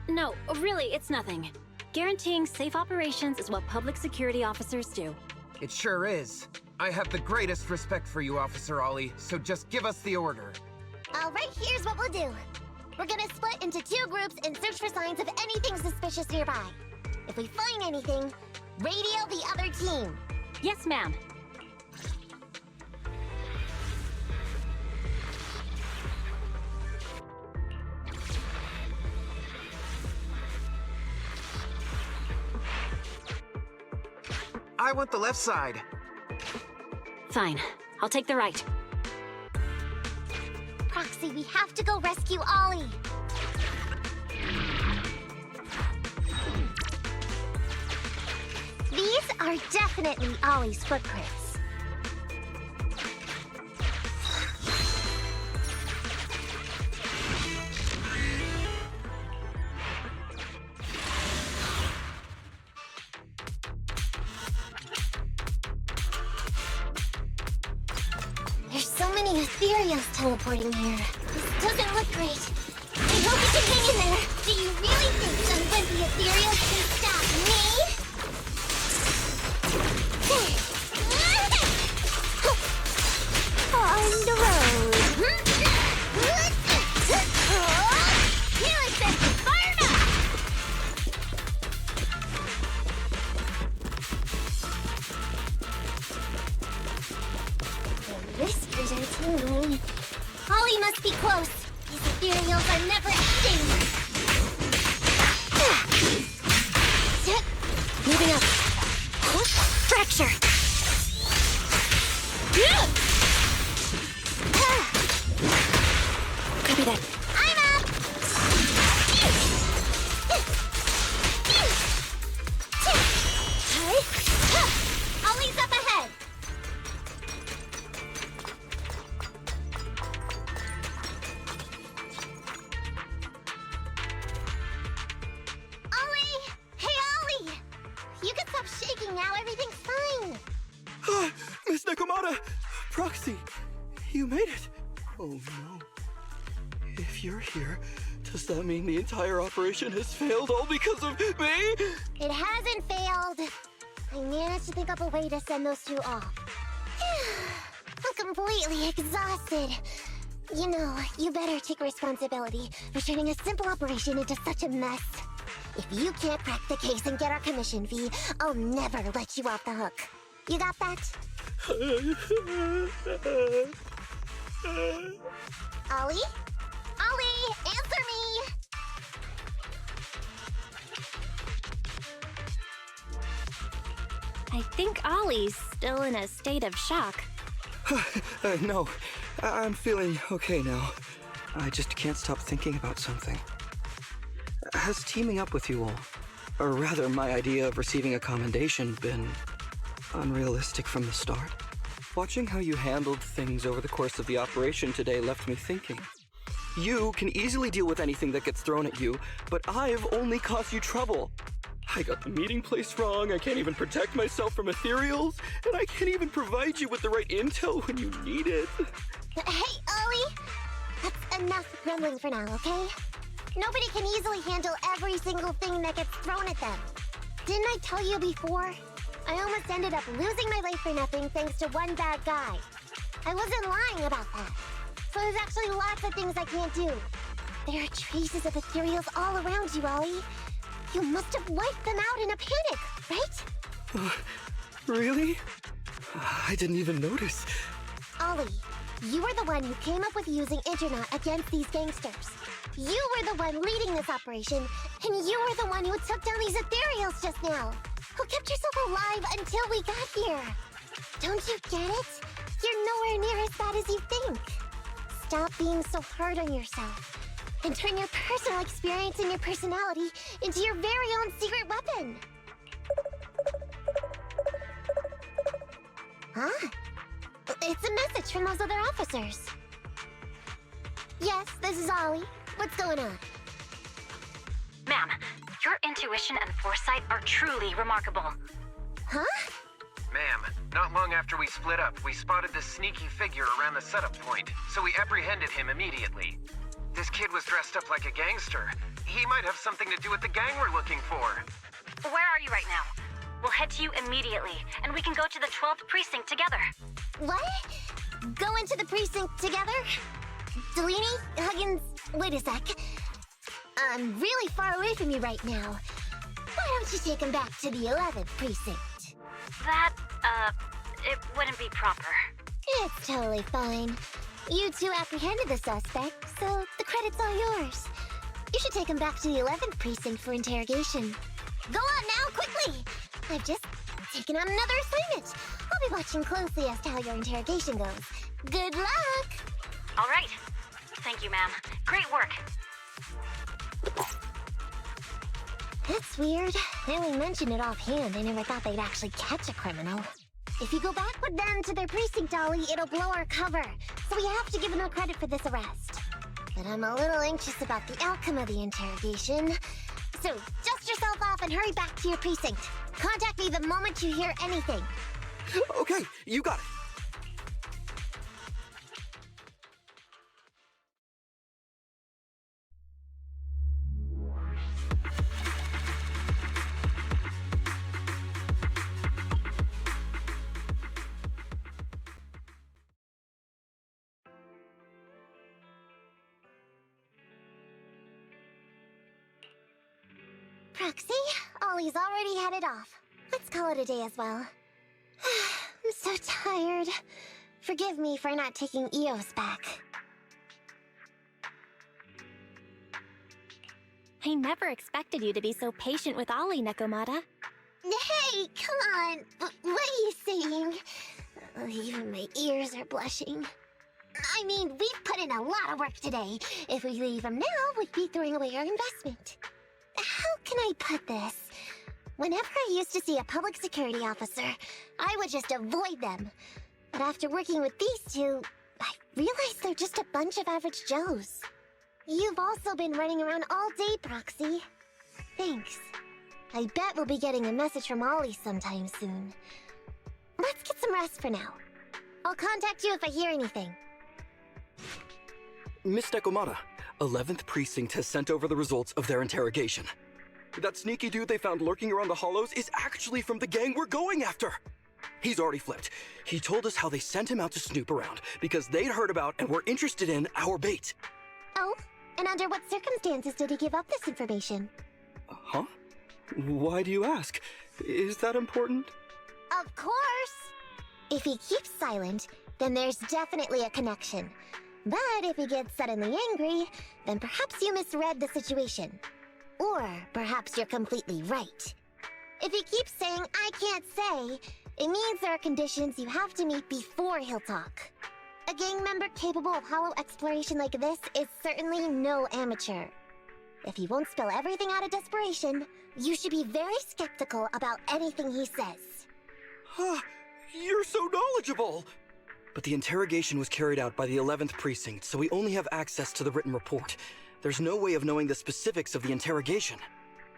No, really, it's nothing. Guaranteeing safe operations is what public security officers do. It sure is. I have the greatest respect for you, Officer Ollie, so just give us the order. Alright, here's what we'll do. We're gonna split into 2 groups and search for signs of anything suspicious nearby. If we find anything, radio the other team. Yes, ma'am. I want the left side. Fine. I'll take the right. Proxy, we have to go rescue Ollie. These are definitely Ollie's footprints. There's so many ethereals teleporting here. This doesn't look great. I hope you can hang in there. Do you really think some wimpy ethereals can stop me? On the road. Helix engine fired up! The whiskers are tingling. Ollie must be close. These ethereals are never ending. Moving up. Fracture. Copy that. I'm up! Ollie's up ahead! Ollie! Hey, Ollie! You can stop shaking now, everything's fine! Ah, Miss Nekomata! Proxy! You made it! Oh no. If you're here, does that mean the entire operation has failed all because of me? It hasn't failed. I managed to think up a way to send those two off. I'm completely exhausted. You know, you better take responsibility for turning a simple operation into such a mess. If you can't crack the case and get our commission fee, I'll never let you off the hook. You got that? Ollie? Ollie, answer me! I think Ollie's still in a state of shock. No, I'm feeling okay now. I just can't stop thinking about something. Has teaming up with you all, or rather my idea of receiving a commendation, been unrealistic from the start? Watching how you handled things over the course of the operation today left me thinking. You can easily deal with anything that gets thrown at you, but I've only caused you trouble. I got the meeting place wrong, I can't even protect myself from ethereals, and I can't even provide you with the right intel when you need it. Hey, Ollie! That's enough grumbling for now, okay? Nobody can easily handle every single thing that gets thrown at them. Didn't I tell you before? I almost ended up losing my life for nothing thanks to one bad guy. I wasn't lying about that. So there's actually lots of things I can't do. There are traces of ethereals all around you, Ollie. You must have wiped them out in a panic, right? Really? I didn't even notice. Ollie, you were the one who came up with using Internet against these gangsters. You were the one leading this operation, and you were the one who took down these ethereals just now. Who kept yourself alive until we got here. Don't you get it? You're nowhere near as bad as you think. Stop being so hard on yourself. And turn your personal experience and your personality into your very own secret weapon. Huh? It's a message from those other officers. Yes, this is Ollie. What's going on? Ma'am, your intuition and foresight are truly remarkable. Huh? Ma'am, not long after we split up, we spotted this sneaky figure around the setup point, so we apprehended him immediately. This kid was dressed up like a gangster. He might have something to do with the gang we're looking for. Where are you right now? We'll head to you immediately, and we can go to the 12th precinct together. What? Go into the precinct together? Delaney? Huggins? Wait a sec. I'm really far away from you right now. Why don't you take him back to the 11th precinct? That, it wouldn't be proper. It's totally fine. You two apprehended the suspect, so the credit's all yours. You should take him back to the 11th precinct for interrogation. Go on now, quickly! I've just taken on another assignment. I'll be watching closely as to how your interrogation goes. Good luck! All right. Thank you, ma'am. Great work. That's weird. They only mentioned it offhand. I never thought they'd actually catch a criminal. If you go back with them to their precinct, Ollie, it'll blow our cover. So we have to give them credit for this arrest. But I'm a little anxious about the outcome of the interrogation. So dust yourself off and hurry back to your precinct. Contact me the moment you hear anything. Okay, you got it. Proxy, Ollie's already headed off. Let's call it a day as well. I'm so tired. Forgive me for not taking EOS back. I never expected you to be so patient with Ollie, Nekomata. Hey, come on. What are you saying? Even my ears are blushing. I mean, we've put in a lot of work today. If we leave him now, we'd be throwing away our investment. How can I put this? Whenever I used to see a public security officer, I would just avoid them. But after working with these two, I realized they're just a bunch of average Joes. You've also been running around all day, Proxy. Thanks. I bet we'll be getting a message from Ollie sometime soon. Let's get some rest for now. I'll contact you if I hear anything. Miss Nekomata, 11th Precinct has sent over the results of their interrogation. That sneaky dude they found lurking around the hollows is actually from the gang we're going after! He's already flipped. He told us how they sent him out to snoop around because they'd heard about and were interested in our bait. Oh? And under what circumstances did he give up this information? Huh? Why do you ask? Is that important? Of course! If he keeps silent, then there's definitely a connection. But if he gets suddenly angry, then perhaps you misread the situation. Or perhaps you're completely right. If he keeps saying, "I can't say," it means there are conditions you have to meet before he'll talk. A gang member capable of hollow exploration like this is certainly no amateur. If he won't spill everything out of desperation, you should be very skeptical about anything he says. You're so knowledgeable! But the interrogation was carried out by the 11th Precinct, so we only have access to the written report. There's no way of knowing the specifics of the interrogation.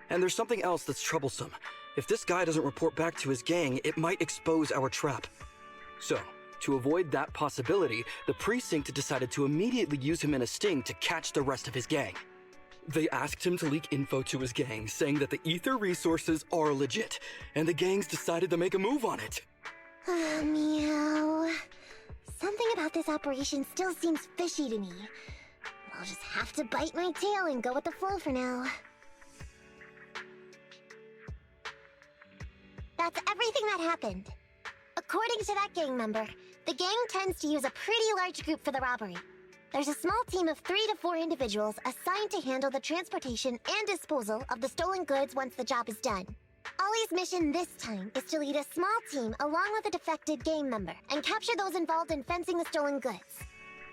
And there's something else that's troublesome. If this guy doesn't report back to his gang, it might expose our trap. So, to avoid that possibility, the Precinct decided to immediately use him in a sting to catch the rest of his gang. They asked him to leak info to his gang, saying that the ether resources are legit, and the gangs decided to make a move on it. Meow. Something about this operation still seems fishy to me. I'll just have to bite my tail and go with the flow for now. That's everything that happened. According to that gang member, the gang tends to use a pretty large group for the robbery. There's a small team of 3 to 4 individuals assigned to handle the transportation and disposal of the stolen goods once the job is done. Ollie's mission this time is to lead a small team along with a defected gang member and capture those involved in fencing the stolen goods.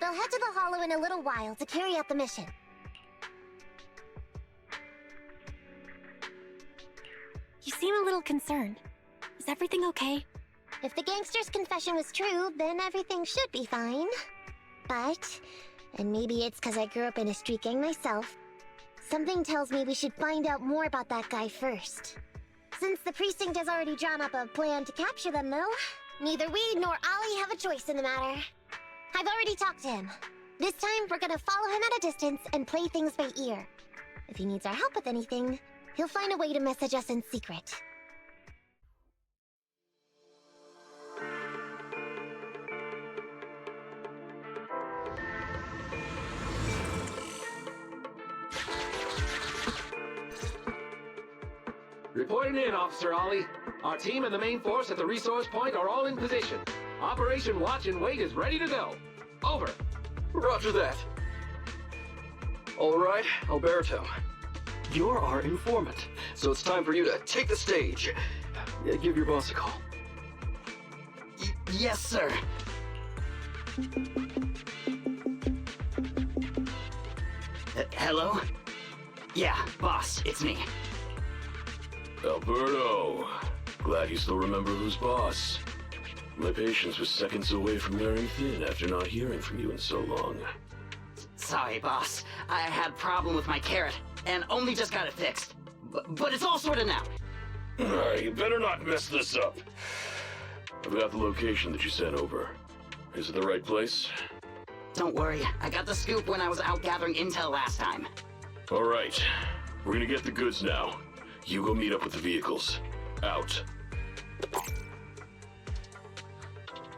They'll head to the hollow in a little while to carry out the mission. You seem a little concerned. Is everything okay? If the gangster's confession was true, then everything should be fine. But, and maybe it's because I grew up in a street gang myself, something tells me we should find out more about that guy first. Since the precinct has already drawn up a plan to capture them, though, neither we nor Ollie have a choice in the matter. I've already talked to him. This time, we're gonna follow him at a distance and play things by ear. If he needs our help with anything, he'll find a way to message us in secret. Reporting in, Officer Ollie. Our team and the main force at the resource point are all in position. Operation Watch and Wait is ready to go. Over. Roger that. All right, Alberto. You're our informant, so it's time for you to take the stage. Give your boss a call. Yes, sir. Hello? Yeah, boss, it's me. Alberto, glad you still remember who's boss. My patience was seconds away from wearing thin after not hearing from you in so long. Sorry, boss. I had a problem with my carrot, and only just got it fixed. But it's all sorted now. You better not mess this up. I've got the location that you sent over. Is it the right place? Don't worry, I got the scoop when I was out gathering intel last time. All right, we're gonna get the goods now. You go meet up with the vehicles. Out.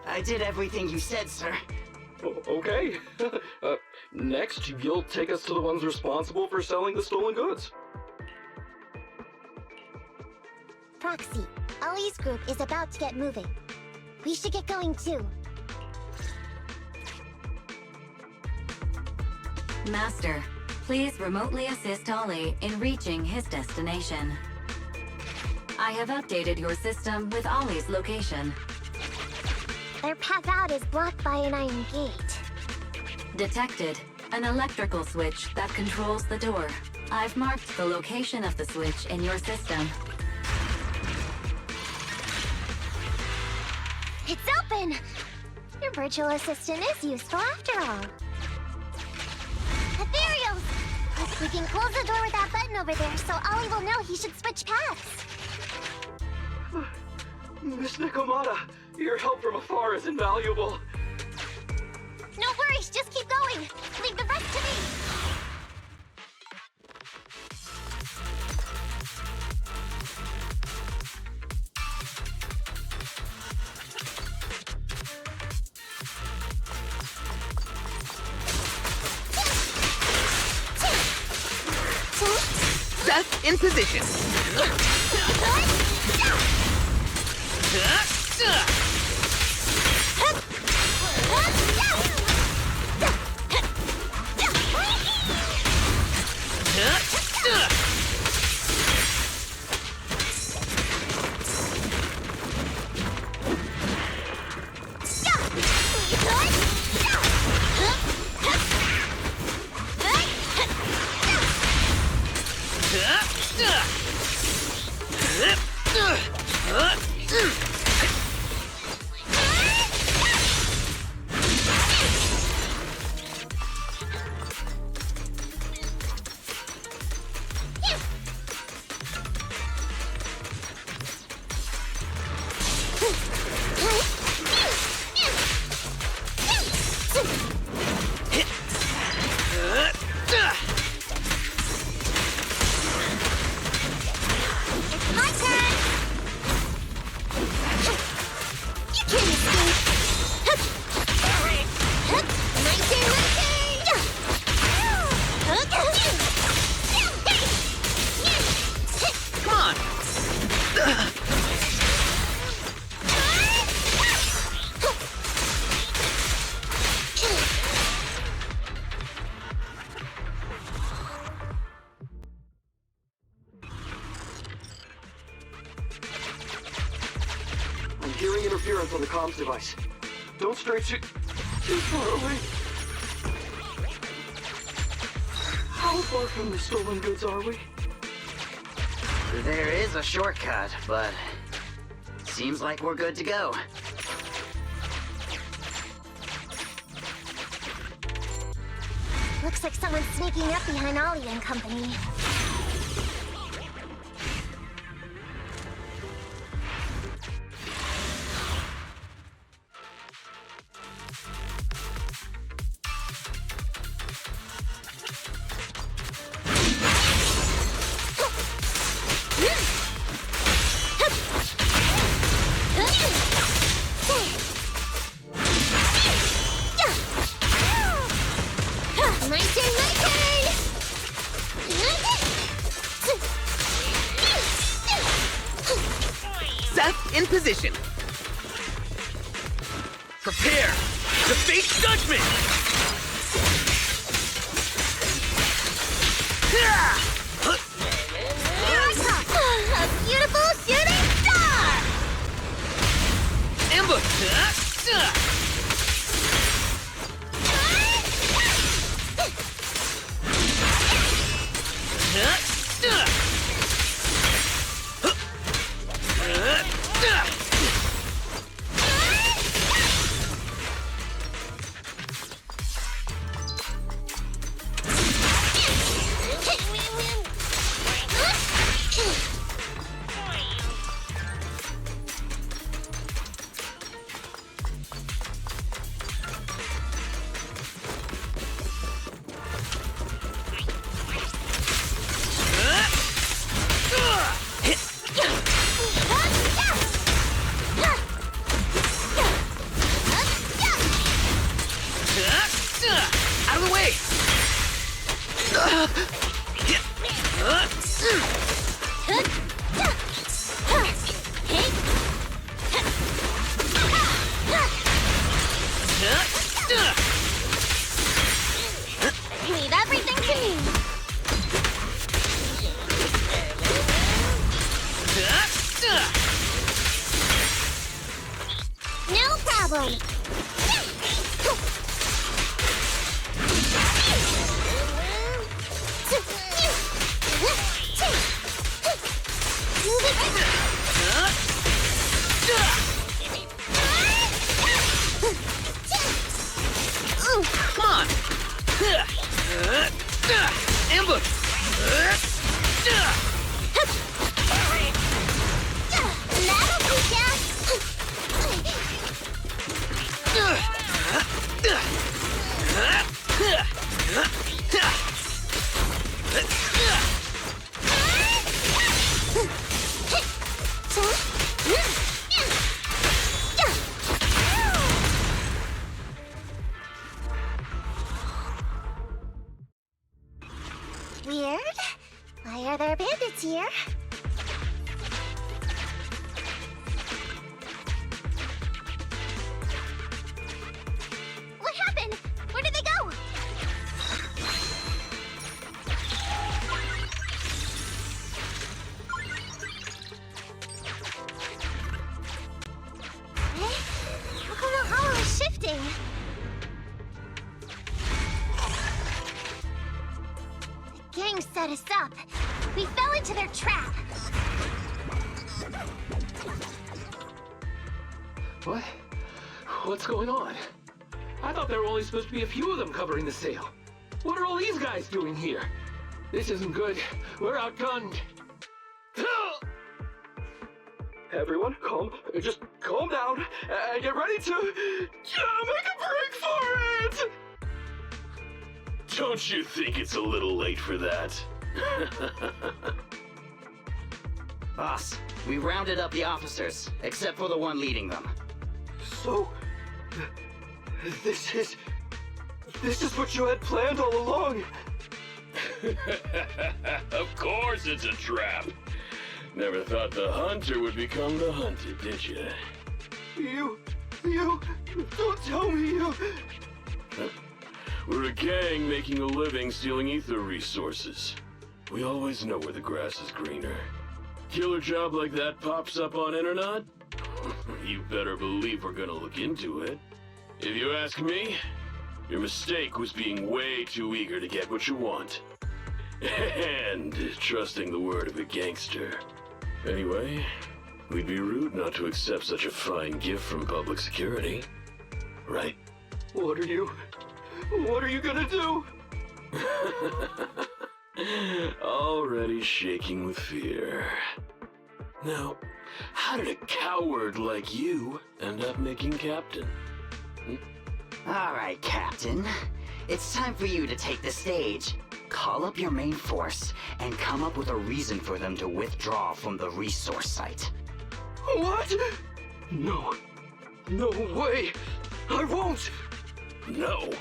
I did everything you said, sir. Okay. Next, you'll take us to the ones responsible for selling the stolen goods. Proxy, Ollie's group is about to get moving. We should get going too. Master, please remotely assist Ollie in reaching his destination. I have updated your system with Ollie's location. Their path out is blocked by an iron gate. Detected. An electrical switch that controls the door. I've marked the location of the switch in your system. It's open! Your virtual assistant is useful after all. Ethereals! We can close the door with that button over there so Ollie will know he should switch paths. Miss Nekomata, your help from afar is invaluable. No worries, just keep going. Leave the rest to me. in position. I'm hearing interference on the comms device. Don't stray too far away. How far from the stolen goods are we? There is a shortcut, but seems like we're good to go. Looks like someone's sneaking up behind Ollie and company. In position. Prepare to face judgment! A beautiful shooting star! Ambush! Out of the way! Leave everything to me. No problem. Come on! Ambush! That'll be ya. Weird? I Why are there bandits here? What happened? Where did they go? Look how the hollow is shifting. The gang set us up. We fell into their trap. What? What's going on? I thought there were only supposed to be a few of them covering the sale. What are all these guys doing here? This isn't good. We're outgunned. Everyone, just calm down and get ready to make a break for it! Don't you think it's a little late for that? Boss, we rounded up the officers, except for the one leading them. So, this is what you had planned all along? Of course it's a trap. Never thought the hunter would become the hunted, did you? You, don't tell me you... We're a gang making a living stealing ether resources. We always know where the grass is greener. Killer job like that pops up on internet? You better believe we're gonna look into it. If you ask me, your mistake was being way too eager to get what you want. And trusting the word of a gangster. Anyway, we'd be rude not to accept such a fine gift from public security. Right? What are you gonna do? Already shaking with fear. Now, how did a coward like you end up making captain? All right, Captain. It's time for you to take the stage. Call up your main force and come up with a reason for them to withdraw from the resource site. What? No way! I won't! No.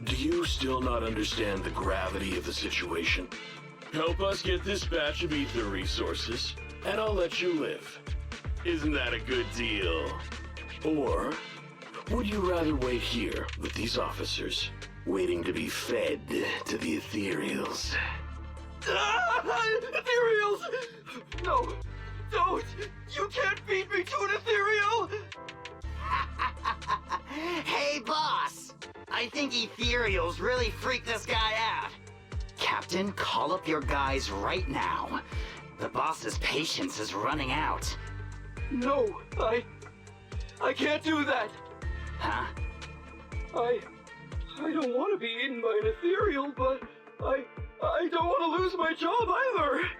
Do you still not understand the gravity of the situation? Help us get this batch of ether resources, and I'll let you live. Isn't that a good deal? Or would you rather wait here with these officers, waiting to be fed to the ethereals? Ethereals! No, don't! You can't beat me to an ethereal! Hey, boss! I think ethereals really freaked this guy out. Captain, call up your guys right now. The boss's patience is running out. No, I can't do that. Huh? I don't want to be eaten by an ethereal, but I don't want to lose my job either.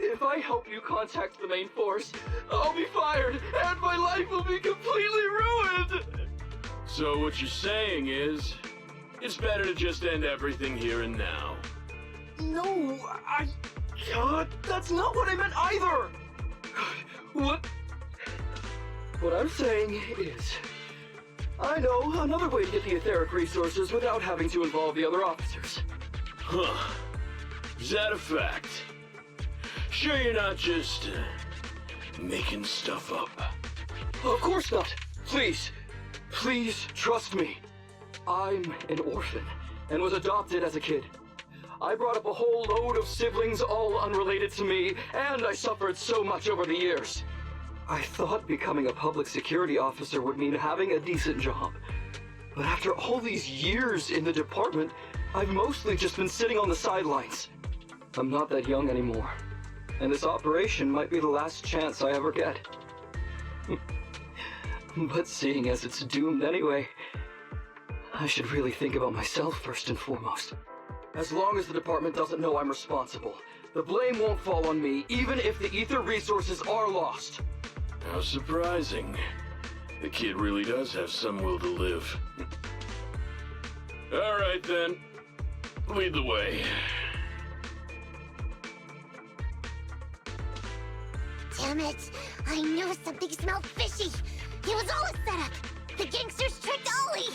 If I help you contact the main force, I'll be fired, and my life will be completely ruined! So what you're saying is, it's better to just end everything here and now. No, that's not what I meant either! What I'm saying is, I know another way to get the etheric resources without having to involve the other officers. Huh. Is that a fact? Sure you're not just, making stuff up? Of course not. Please trust me. I'm an orphan and was adopted as a kid. I brought up a whole load of siblings all unrelated to me, and I suffered so much over the years. I thought becoming a public security officer would mean having a decent job. But after all these years in the department, I've mostly just been sitting on the sidelines. I'm not that young anymore, and this operation might be the last chance I ever get. But seeing as it's doomed anyway, I should really think about myself first and foremost. As long as the department doesn't know I'm responsible, the blame won't fall on me, even if the ether resources are lost. How surprising. The kid really does have some will to live. All right then, lead the way. Damn it! I knew something smelled fishy! It was all a setup! The gangsters tricked Ollie!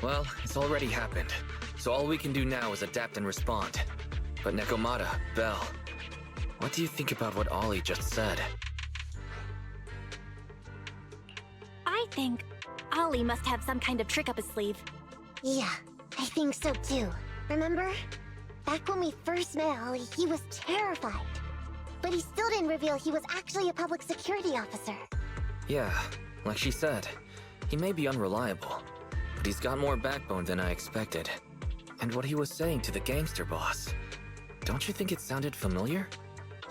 Well, it's already happened, so all we can do now is adapt and respond. But Nekomata, Bell, What do you think about what Ollie just said? I think Ollie must have some kind of trick up his sleeve. Yeah, I think so too. Remember? Back when we first met Ollie, he was terrified. But he still didn't reveal he was actually a public security officer. Yeah, like she said, he may be unreliable, but he's got more backbone than I expected. And what he was saying to the gangster boss, don't you think it sounded familiar?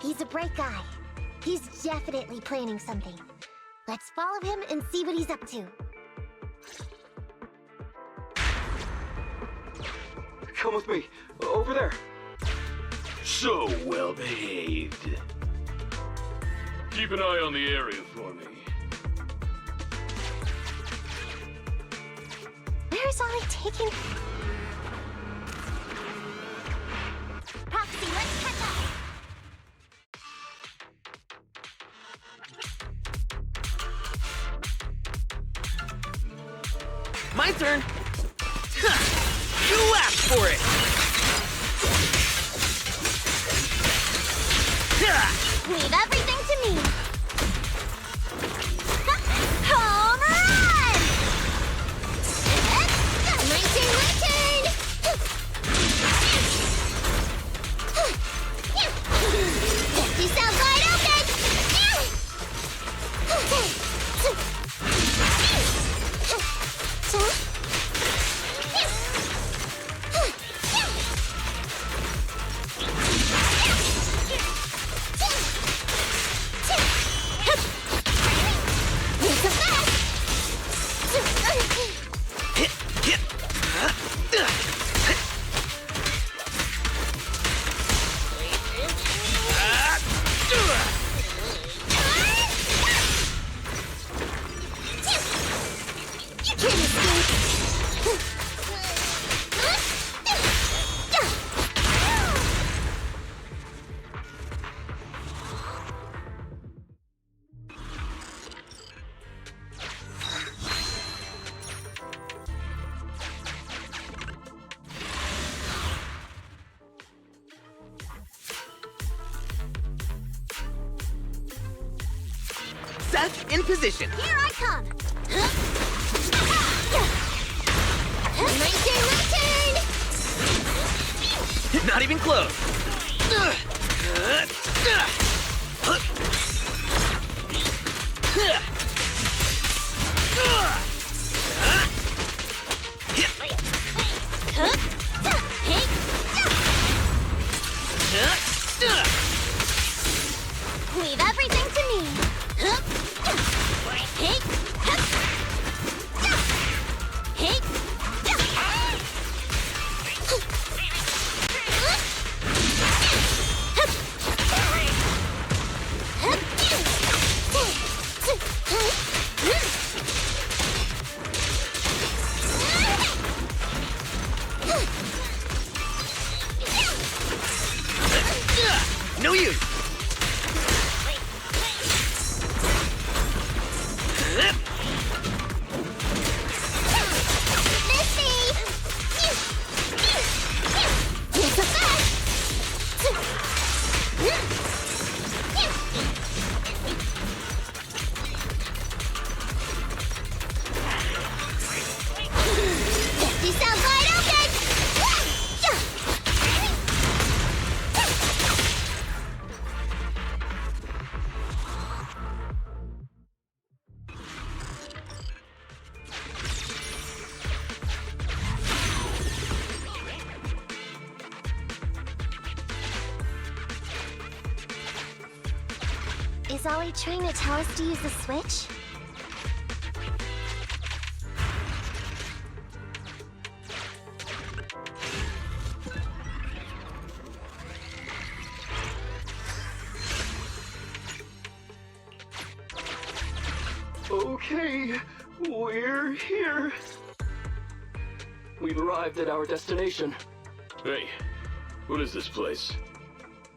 He's a bright guy. He's definitely planning something. Let's follow him and see what he's up to. Come with me. Over there. So well behaved. Keep an eye on the area for me. Where's Ollie taking... Proxy, let's catch up! My turn! You asked for it! Leave everything to me! Home run! My turn, my turn! Get yourself wide open! Set in position. Here I come! My turn! Not even close. Leave everything to me! No use. Is Ollie trying to tell us to use the switch? Okay, we're here. We've arrived at our destination. Hey, what is this place?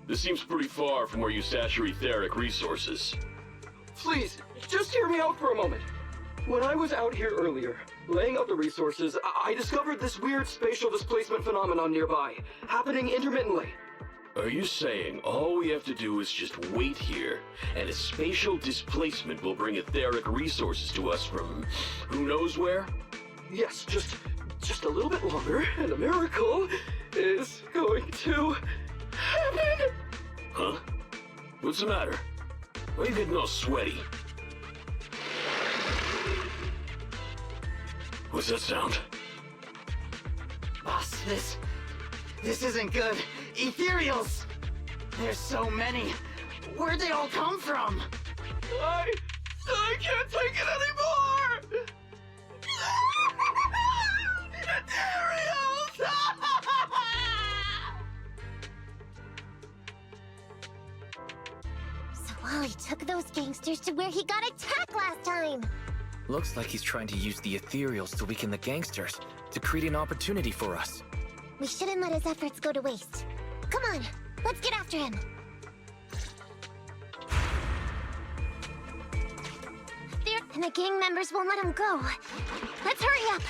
This seems pretty far from where you stash your etheric resources. Please, just hear me out for a moment. When I was out here earlier, laying out the resources, I discovered this weird spatial displacement phenomenon nearby, happening intermittently. Are you saying all we have to do is just wait here, and a spatial displacement will bring etheric resources to us from who knows where? Yes, just a little bit longer, and a miracle is going to happen. Huh? What's the matter? Why are you getting all sweaty? What's that sound? Boss, this isn't good. Ethereals! There's so many. Where'd they all come from? I can't take it anymore! Ethereals! So Wally took those gangsters to where he got attacked last time. Looks like he's trying to use the ethereals to weaken the gangsters, to create an opportunity for us. We shouldn't let his efforts go to waste. Come on, let's get after him. And the gang members won't let him go. Let's hurry up.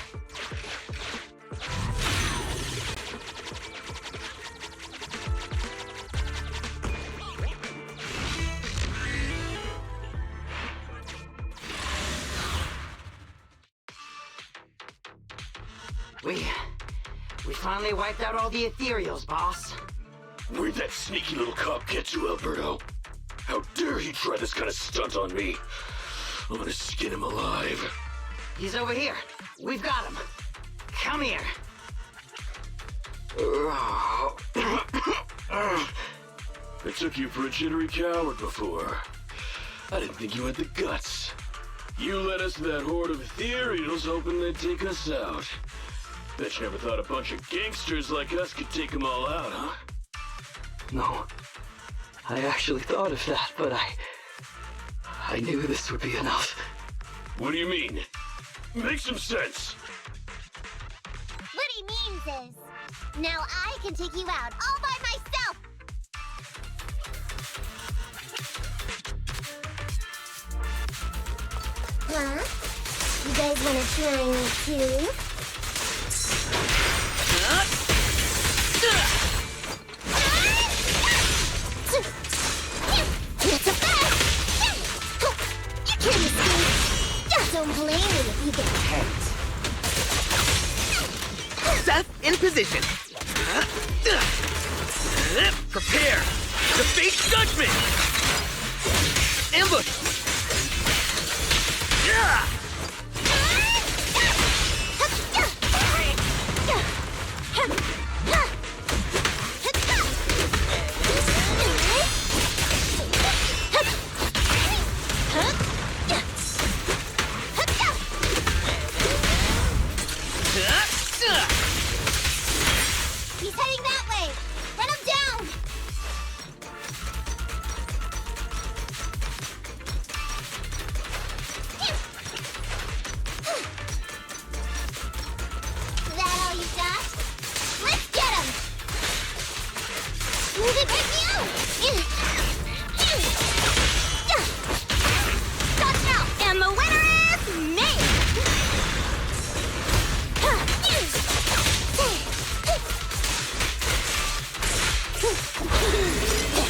We finally wiped out all the ethereals, boss. Where'd that sneaky little cop get to, Alberto? How dare he try this kind of stunt on me? I'm gonna skin him alive. He's over here. We've got him. Come here. I took you for a jittery coward before. I didn't think you had the guts. You led us to that horde of ethereals hoping they'd take us out. Bet you never thought a bunch of gangsters like us could take them all out, huh? No. I actually thought of that, but I knew this would be enough. What do you mean? Make some sense. What he means is, now I can take you out all by myself. Huh? You guys wanna try me too? It's a fact! You can't escape! Don't blame me if you get hurt. Seth, in position. Prepare. The fate judgment. Ambush. Yeah. He's heading that way! Run him down! That all you got? Let's get him! Move it with you! Touch out! And the winner is me!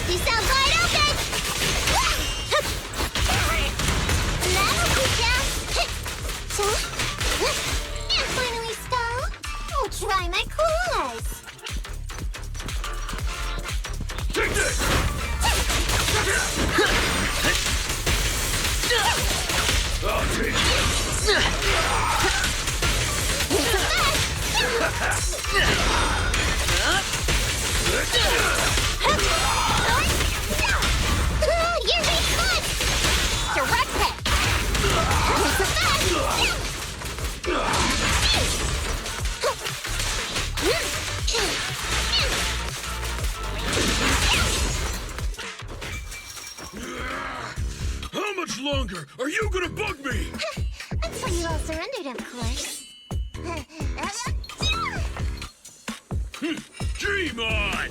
You sound wide open! That'll teach ya! And finally stop. I'll try my claws. Take this! I'll take You're being fun! Direct hit! It's a fact! How much longer are you gonna bug me? Until you all surrendered, of course. Dream on!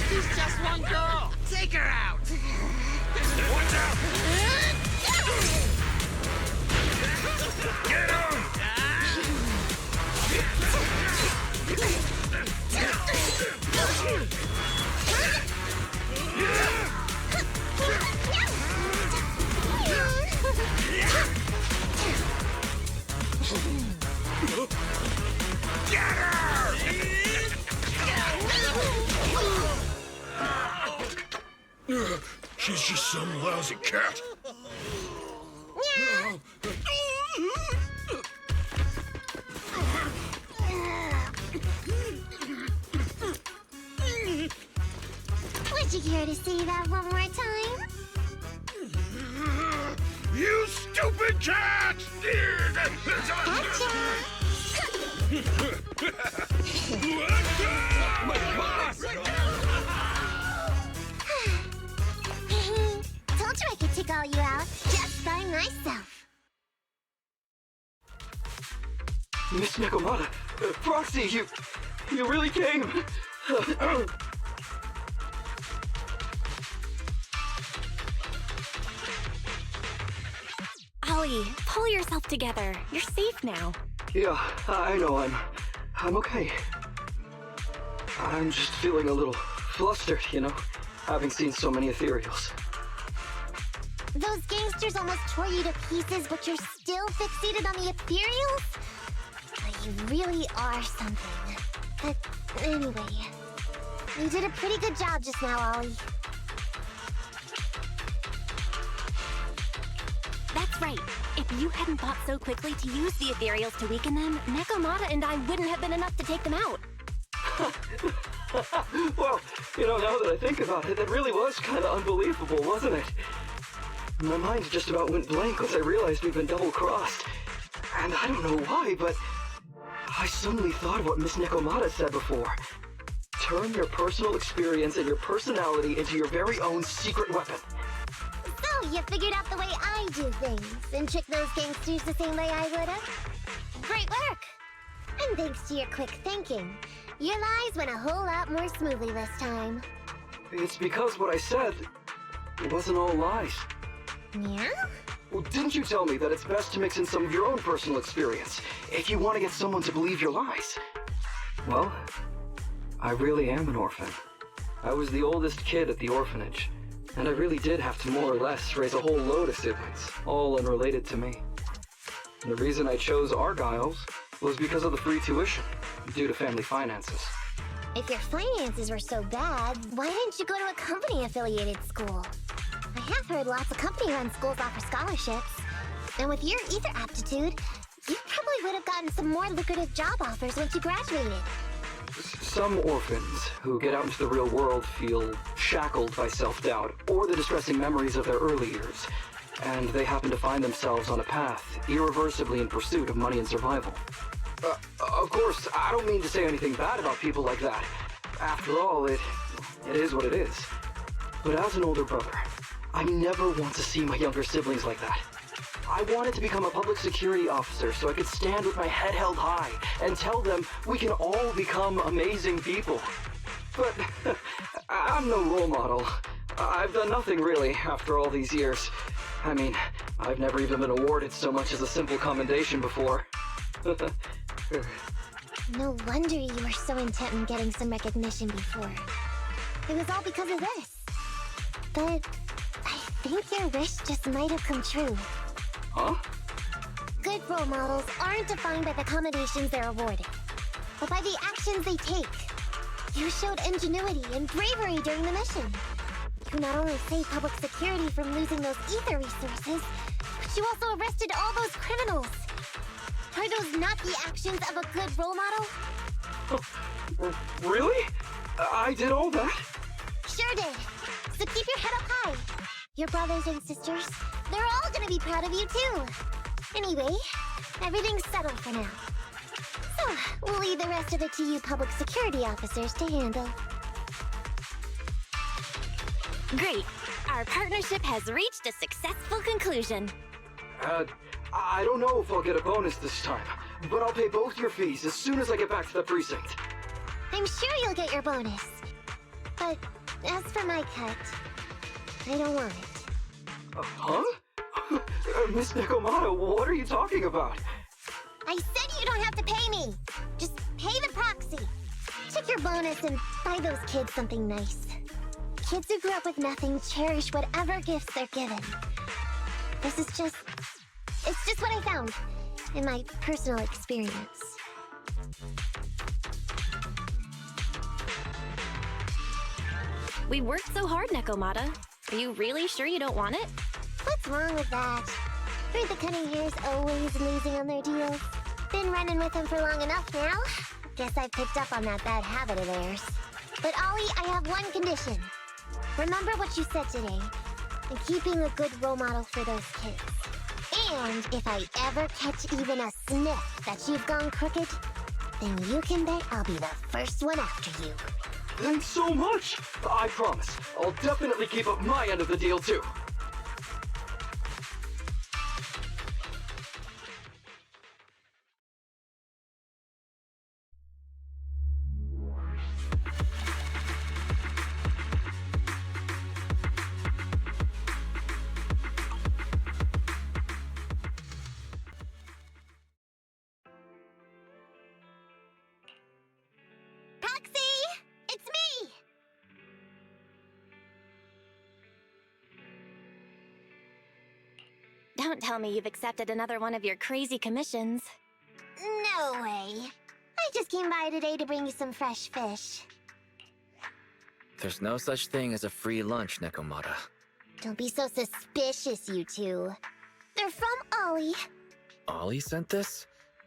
She's just one girl. Take her out. Watch out! Get him! Get her! She's just some lousy cat. Would you care to see that one more time? You stupid cat! My boss! Told you I could take all you out just by myself. Miss Nekomata, Proxy, you really came. Ollie, pull yourself together. You're safe now. Yeah, I know I'm okay. I'm just feeling a little flustered, you know, having seen so many ethereals. Those gangsters almost tore you to pieces, but you're still fixated on the ethereals? You really are something. But anyway, you did a pretty good job just now, Ollie. That's right. If you hadn't thought so quickly to use the ethereals to weaken them, Nekomata and I wouldn't have been enough to take them out. Well, you know, now that I think about it, that really was kind of unbelievable, wasn't it? My mind just about went blank once I realized we'd been double-crossed. And I don't know why, but I suddenly thought of what Miss Nekomata said before. Turn your personal experience and your personality into your very own secret weapon. So, you figured out the way I do things, and tricked those gangsters the same way I would've? Great work! And thanks to your quick thinking, your lies went a whole lot more smoothly this time. It's because what I said wasn't all lies. Yeah? Well, didn't you tell me that it's best to mix in some of your own personal experience if you want to get someone to believe your lies? Well, I really am an orphan. I was the oldest kid at the orphanage, and I really did have to more or less raise a whole load of siblings, all unrelated to me. And the reason I chose Argyle's was because of the free tuition, due to family finances. If your finances were so bad, why didn't you go to a company-affiliated school? I have heard lots of company-run schools offer scholarships. And with your ether aptitude, you probably would have gotten some more lucrative job offers once you graduated. Some orphans who get out into the real world feel shackled by self-doubt or the distressing memories of their early years, and they happen to find themselves on a path irreversibly in pursuit of money and survival. Of course, I don't mean to say anything bad about people like that. After all, it is what it is. But as an older brother, I never want to see my younger siblings like that. I wanted to become a public security officer so I could stand with my head held high and tell them we can all become amazing people. But I'm no role model. I've done nothing really after all these years. I mean, I've never even been awarded so much as a simple commendation before. No wonder you were so intent on getting some recognition before. It was all because of this. But I think your wish just might have come true. Huh? Good role models aren't defined by the accommodations they're awarded, but by the actions they take. You showed ingenuity and bravery during the mission. You not only saved public security from losing those ether resources, but you also arrested all those criminals. Are those not the actions of a good role model? Oh, really? I did all that? Sure did. So keep your head up high. Your brothers and sisters, they're all gonna be proud of you too. Anyway, everything's settled for now. So, we'll leave the rest of it to you public security officers to handle. Great. Our partnership has reached a successful conclusion. I don't know if I'll get a bonus this time, but I'll pay both your fees as soon as I get back to the precinct. I'm sure you'll get your bonus. But as for my cut, I don't want it. Huh? Miss Nekomata, what are you talking about? I said you don't have to pay me! Just pay the proxy! Take your bonus and buy those kids something nice. Kids who grew up with nothing cherish whatever gifts they're given. It's just what I found. in my personal experience. We worked so hard, Nekomata. Are you really sure you don't want it? What's wrong with that? Heard the cunning hair's always losing on their deals. Been running with them for long enough now. Guess I've picked up on that bad habit of theirs. But Ollie, I have one condition. Remember what you said today, and keeping a good role model for those kids. And if I ever catch even a sniff that you've gone crooked, then you can bet I'll be the first one after you. Thanks so much! I promise, I'll definitely keep up my end of the deal too. Don't tell me you've accepted another one of your crazy commissions. No way. I just came by today to bring you some fresh fish. There's no such thing as a free lunch, Nekomata. Don't be so suspicious, you two. They're from Ollie. Ollie sent this?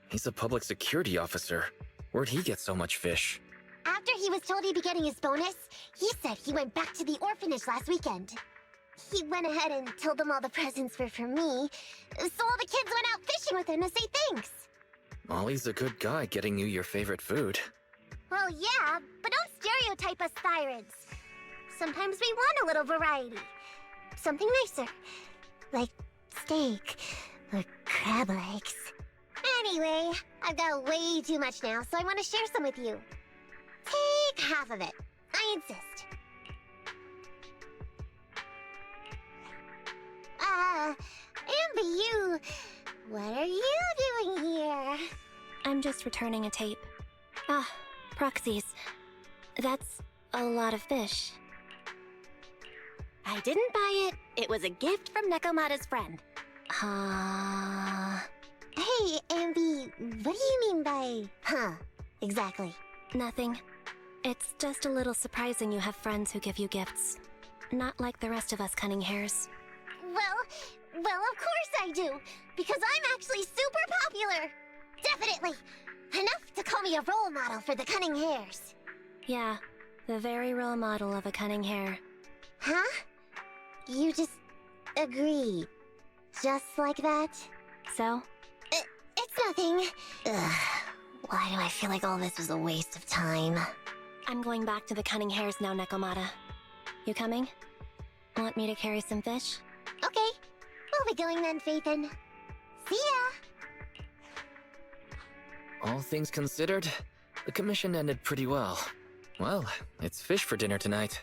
He's a public security officer. Where'd he get so much fish? After he was told he'd be getting his bonus, he said he went back to the orphanage last weekend. He went ahead and told them all the presents were for me, so all the kids went out fishing with him to say thanks. Ollie's a good guy getting you your favorite food. Well, yeah, but don't stereotype us Thyrans. Sometimes we want a little variety. Something nicer. Like steak or crab legs. Anyway, I've got way too much now, so I want to share some with you. Take half of it. I insist. Amber, you... What are you doing here? I'm just returning a tape. Ah, proxies. That's a lot of fish. I didn't buy it. It was a gift from Nekomata's friend. Hey, Amby, what do you mean by... Huh, exactly? Nothing. It's just a little surprising you have friends who give you gifts. Not like the rest of us cunning hares. Well, of course I do, because I'm actually super popular. Definitely. Enough to call me a role model for the cunning hares. Yeah, the very role model of a cunning hare. Huh? You just agree. Just like that? So? It's nothing. Ugh. Why do I feel like all this was a waste of time? I'm going back to the cunning hares now, Nekomata. You coming? Want me to carry some fish? Okay. We'll be going then, Phaethon. See ya! All things considered, the commission ended pretty well. Well, it's fish for dinner tonight.